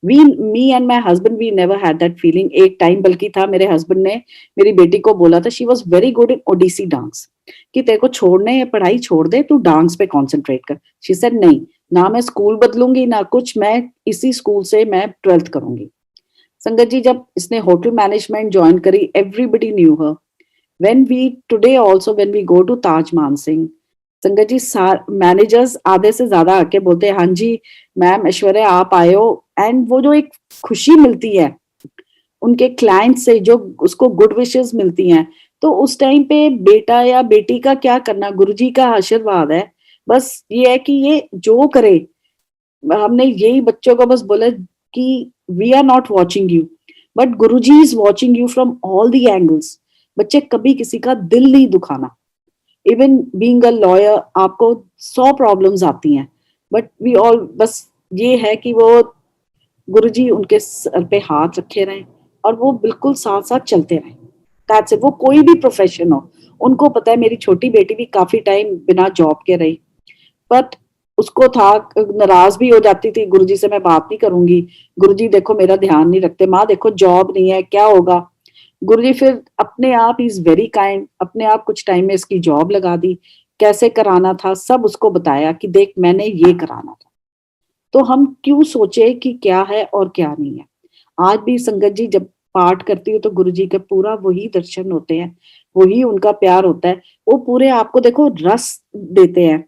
We me and my husband we never had that feeling. एक टाइम बल्कि था मेरे हस्बैंड ने मेरी बेटी को बोला था, she was very good in Odissi dance, कि तेरे को छोड़ने या पढ़ाई छोड़ दे, तू डांस पे कॉन्सेंट्रेट कर। शी सेड नहीं, ना मैं स्कूल बदलूंगी ना कुछ, मैं इसी स्कूल से मैं 12th करूंगी। संगत जी जब इसने होटल मैनेजमेंट ज्वाइन करी, everybody knew her. When we today also when we go to Taj Mansingh, Sangat ji managers आधे से ज्यादा आके बोलते हैं हाँ जी मैम ऐश्वर्या आप आए हो, एंड वो जो एक खुशी मिलती है उनके क्लाइंट से, जो उसको गुड विशेस मिलती हैं, तो उस टाइम पे बेटा या बेटी का क्या करना, गुरुजी का आशीर्वाद है। बस ये है कि ये जो करे, हमने यही बच्चों को बस बोला कि we are not watching you but Guruji is watching you from all the angles. बच्चे कभी किसी का दिल नहीं दुखाना। इवन बीइंग अ लॉयर आपको 100 प्रॉब्लम्स आती हैं, बट वी ऑल बस ये है कि वो गुरुजी उनके सर पे हाथ रखे रहें और वो बिल्कुल साथ साथ चलते रहें। That's it. वो कोई भी प्रोफेशन हो, उनको पता है। मेरी छोटी बेटी भी काफी टाइम बिना जॉब के रही, बट उसको था, नाराज भी हो जाती थी, गुरुजी से मैं बात नहीं करूंगी, गुरुजी देखो मेरा ध्यान नहीं रखते, माँ देखो जॉब नहीं है क्या होगा। गुरुजी फिर अपने आप इज वेरी काइंड, अपने आप कुछ टाइम में इसकी जॉब लगा दी, कैसे कराना था सब उसको बताया कि देख मैंने ये कराना था। तो हम क्यों सोचे कि क्या है और क्या नहीं है। आज भी संगत जी जब पाठ करती हूँ तो गुरु जी का पूरा वही दर्शन होते हैं, वही उनका प्यार होता है। वो पूरे आपको देखो रस देते हैं।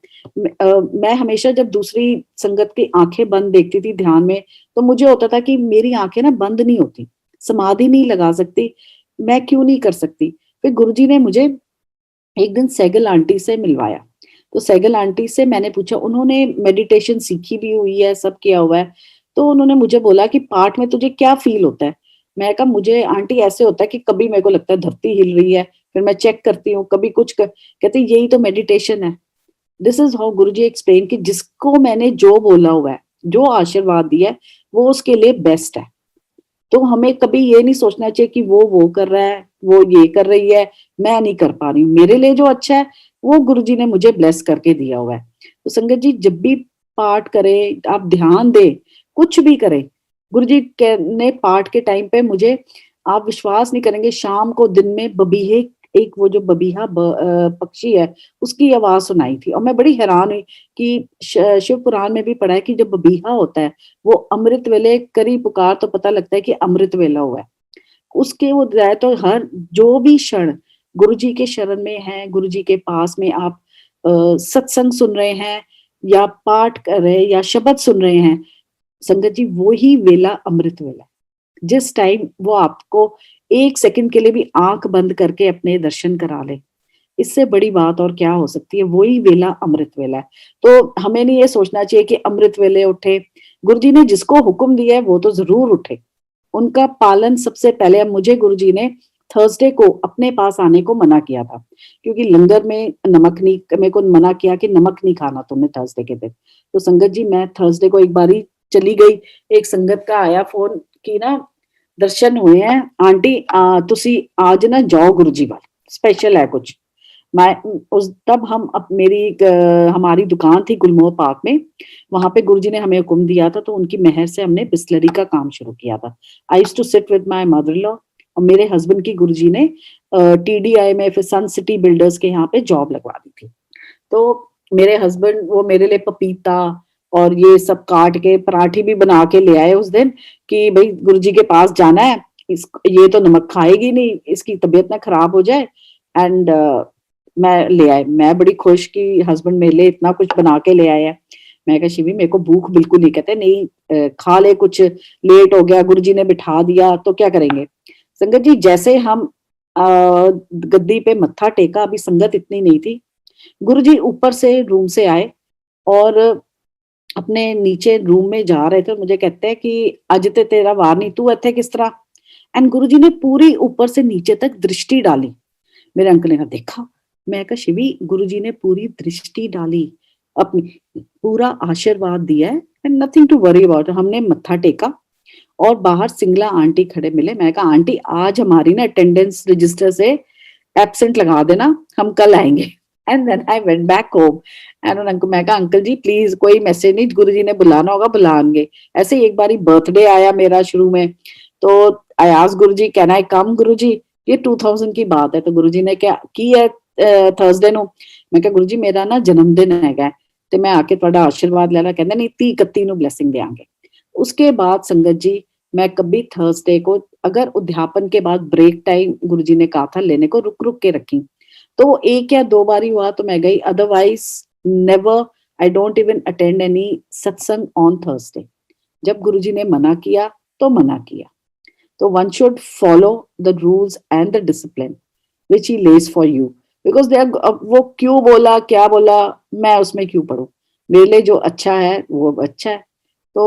मैं हमेशा जब दूसरी संगत की आंखें बंद देखती थी ध्यान में, तो मुझे होता था कि मेरी आंखें ना बंद नहीं होती, समाधि नहीं लगा सकती, मैं क्यों नहीं कर सकती। फिर गुरुजी ने मुझे एक दिन सैगल आंटी से मिलवाया। तो सैगल आंटी से मैंने पूछा, उन्होंने मेडिटेशन सीखी भी हुई है, सब किया हुआ है। तो उन्होंने मुझे बोला कि पाठ में तुझे क्या फील होता है? मैं कहा मुझे आंटी ऐसे होता है कि कभी मेरे को लगता है धरती हिल रही है, फिर मैं चेक करती हूँ, कभी कुछ कहती यही तो मेडिटेशन है। This is how Guruji explain कि जिसको मैंने जो बोला हुआ है, जो आशीर्वाद दिया है, वो उसके लिए बेस्ट है। तो हमें कभी ये नहीं सोचना चाहिए कि वो कर रहा है, वो ये कर रही है, मैं नहीं कर पा रही हूँ। मेरे लिए जो अच्छा है वो गुरुजी ने मुझे ब्लेस करके दिया हुआ है। तो संगत जी जब भी पाठ करें, आप ध्यान दें, कुछ भी करें, गुरुजी ने पाठ के टाइम पे मुझे, आप विश्वास नहीं करेंगे, शाम को दिन में बबीहे, एक वो जो बबीहा पक्षी है उसकी आवाज सुनाई थी, और मैं बड़ी हैरान हुई कि शिव पुराण में भी पढ़ा है कि जब बबीहा होता है वो अमृत वेले करी पुकार, तो पता लगता है कि अमृत वेला हुआ है। उसके वो जाए तो हर जो भी क्षण गुरु जी के शरण में है, गुरु जी के पास में आप सत्संग सुन रहे हैं या पाठ कर रहे हैं या शब्द सुन रहे हैं, संगत जी वो ही वेला अमृत वेला। जिस टाइम वो आपको 1 सेकंड के लिए भी आंख बंद करके अपने दर्शन करा ले, इससे बड़ी बात और क्या हो सकती है। वही वेला अमृत वेला है। तो हमें नहीं ये सोचना चाहिए कि अमृत वेले उठे, गुरुजी ने जिसको हुक्म दिया है वो तो जरूर उठे, उनका पालन सबसे पहले। मुझे गुरुजी ने थर्सडे को अपने पास आने को मना किया था, क्योंकि लंगर में नमक नहीं, मेरे को मना किया कि नमक नहीं खाना तुमने थर्सडे के दिन। तो संगत जी मैं थर्सडे को एक बारी चली गई, एक संगत का आया फोन कि ना दर्शन हुए हैं आंटी, तुसी आज ना जाओ गुरुजी वाल, स्पेशल है कुछ। मैं उस तब हम अब मेरी हमारी दुकान थी गुलमोहर पार्क में, वहां पे गुरुजी ने हमें हुक्म दिया था, तो उनकी मेहर से हमने बिस्लरी का काम शुरू किया था। I used to sit with my mother in law, और मेरे हस्बैंड की गुरुजी ने टीडीआई में फिर सन सिटी बिल्डर्स के यहाँ पे जॉब लगवा दी थी। तो मेरे हस्बैंड वो मेरे लिए पपीता और ये सब काट के पराठी भी बना के ले आए उस दिन कि भाई गुरुजी के पास जाना है, ये तो नमक खाएगी नहीं, इसकी तबीयत ना खराब हो जाए। एंड मैं ले आए, मैं बड़ी खुश कि हस्बैंड मेरे लिए इतना कुछ बना के ले आया है। मैं कहा शिवी मेरे को भूख बिल्कुल नहीं, कहते नहीं खा ले कुछ, लेट हो गया, गुरुजी ने बिठा दिया तो क्या करेंगे। संगत जी जैसे हम गद्दी पे मत्था टेका, अभी संगत इतनी नहीं थी, गुरुजी ऊपर से रूम से आए और अपने नीचे रूम में जा रहे थे, मुझे कहते हैं कि अज ते तेरा वार नहीं, तू इत्थे किस तरह। एंड गुरुजी ने पूरी ऊपर से नीचे तक दृष्टि डाली। मेरे अंकल ने कहा देखा, मैं कहा शिवी गुरुजी ने पूरी दृष्टि डाली, अपनी पूरा आशीर्वाद दिया है, and nothing to worry about. हमने मत्था टेका और बाहर सिंगला आंटी खड़े मिले। मैं कहा आंटी आज हमारी ना अटेंडेंस रजिस्टर से एब्सेंट लगा देना, हम कल आएंगे। And then I went back home and उनको मैं कहा अंकल जी प्लीज कोई मैसेज नहीं, गुरुजी ने बुलाना होगा बुलाएंगे। ऐसे ही एक बारी बर्थडे आया मेरा शुरू में, तो I asked Guruji can I कम गुरुजी, ये 2000 की बात है। तो गुरुजी ने क्या की है थर्सडे ਨੂੰ मैं कहा गुरुजी मेरा ना जन्मदिन हैगा ਤੇ मैं आके ਤੁਹਾਡਾ आशीर्वाद ਲੈ ਲਾ। ਕਹਿੰਦੇ नहीं 30 31 ਨੂੰ ब्लेसिंग देंगे। उसके बाद संगत जी मैं कभी थर्सडे को अगर अध्यापन के बाद ब्रेक टाइम गुरुजी ने कहा था लेने को, रुक रुक के रखी, तो एक या दो बार ही हुआ तो मैं गई, otherwise never, I don't even attend any satsang on Thursday. जब गुरुजी ने मना किया तो मना किया। तो one should follow the rules and the discipline which he lays for you, because they वो क्यों बोला क्या बोला मैं उसमें क्यों पढ़ूं, मेरे लिए जो अच्छा है वो अच्छा है। तो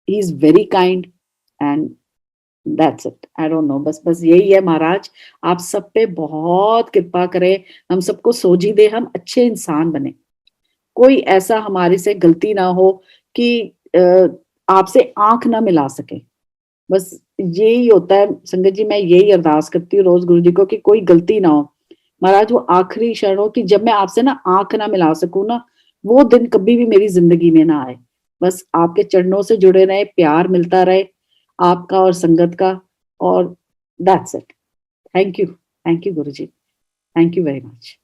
he is very kind and that's it, I don't know, बस यही है महाराज, आप सब पे बहुत कृपा करें, हम सबको सोझी दे, हम अच्छे इंसान बने, कोई ऐसा हमारे से गलती ना हो कि आपसे आंख ना मिला सके। बस यही होता है संगत जी, मैं यही अरदास करती हूँ रोज गुरु जी को कि कोई गलती ना हो महाराज, वो आखिरी क्षण हो कि जब मैं आपसे ना आंख ना मिला सकूं ना, वो दिन कभी भी मेरी जिंदगी में ना आए। बस आपके चरणों से जुड़े रहे, प्यार मिलता रहे आपका और संगत का, और that's it. Thank you Guru ji, thank you very much.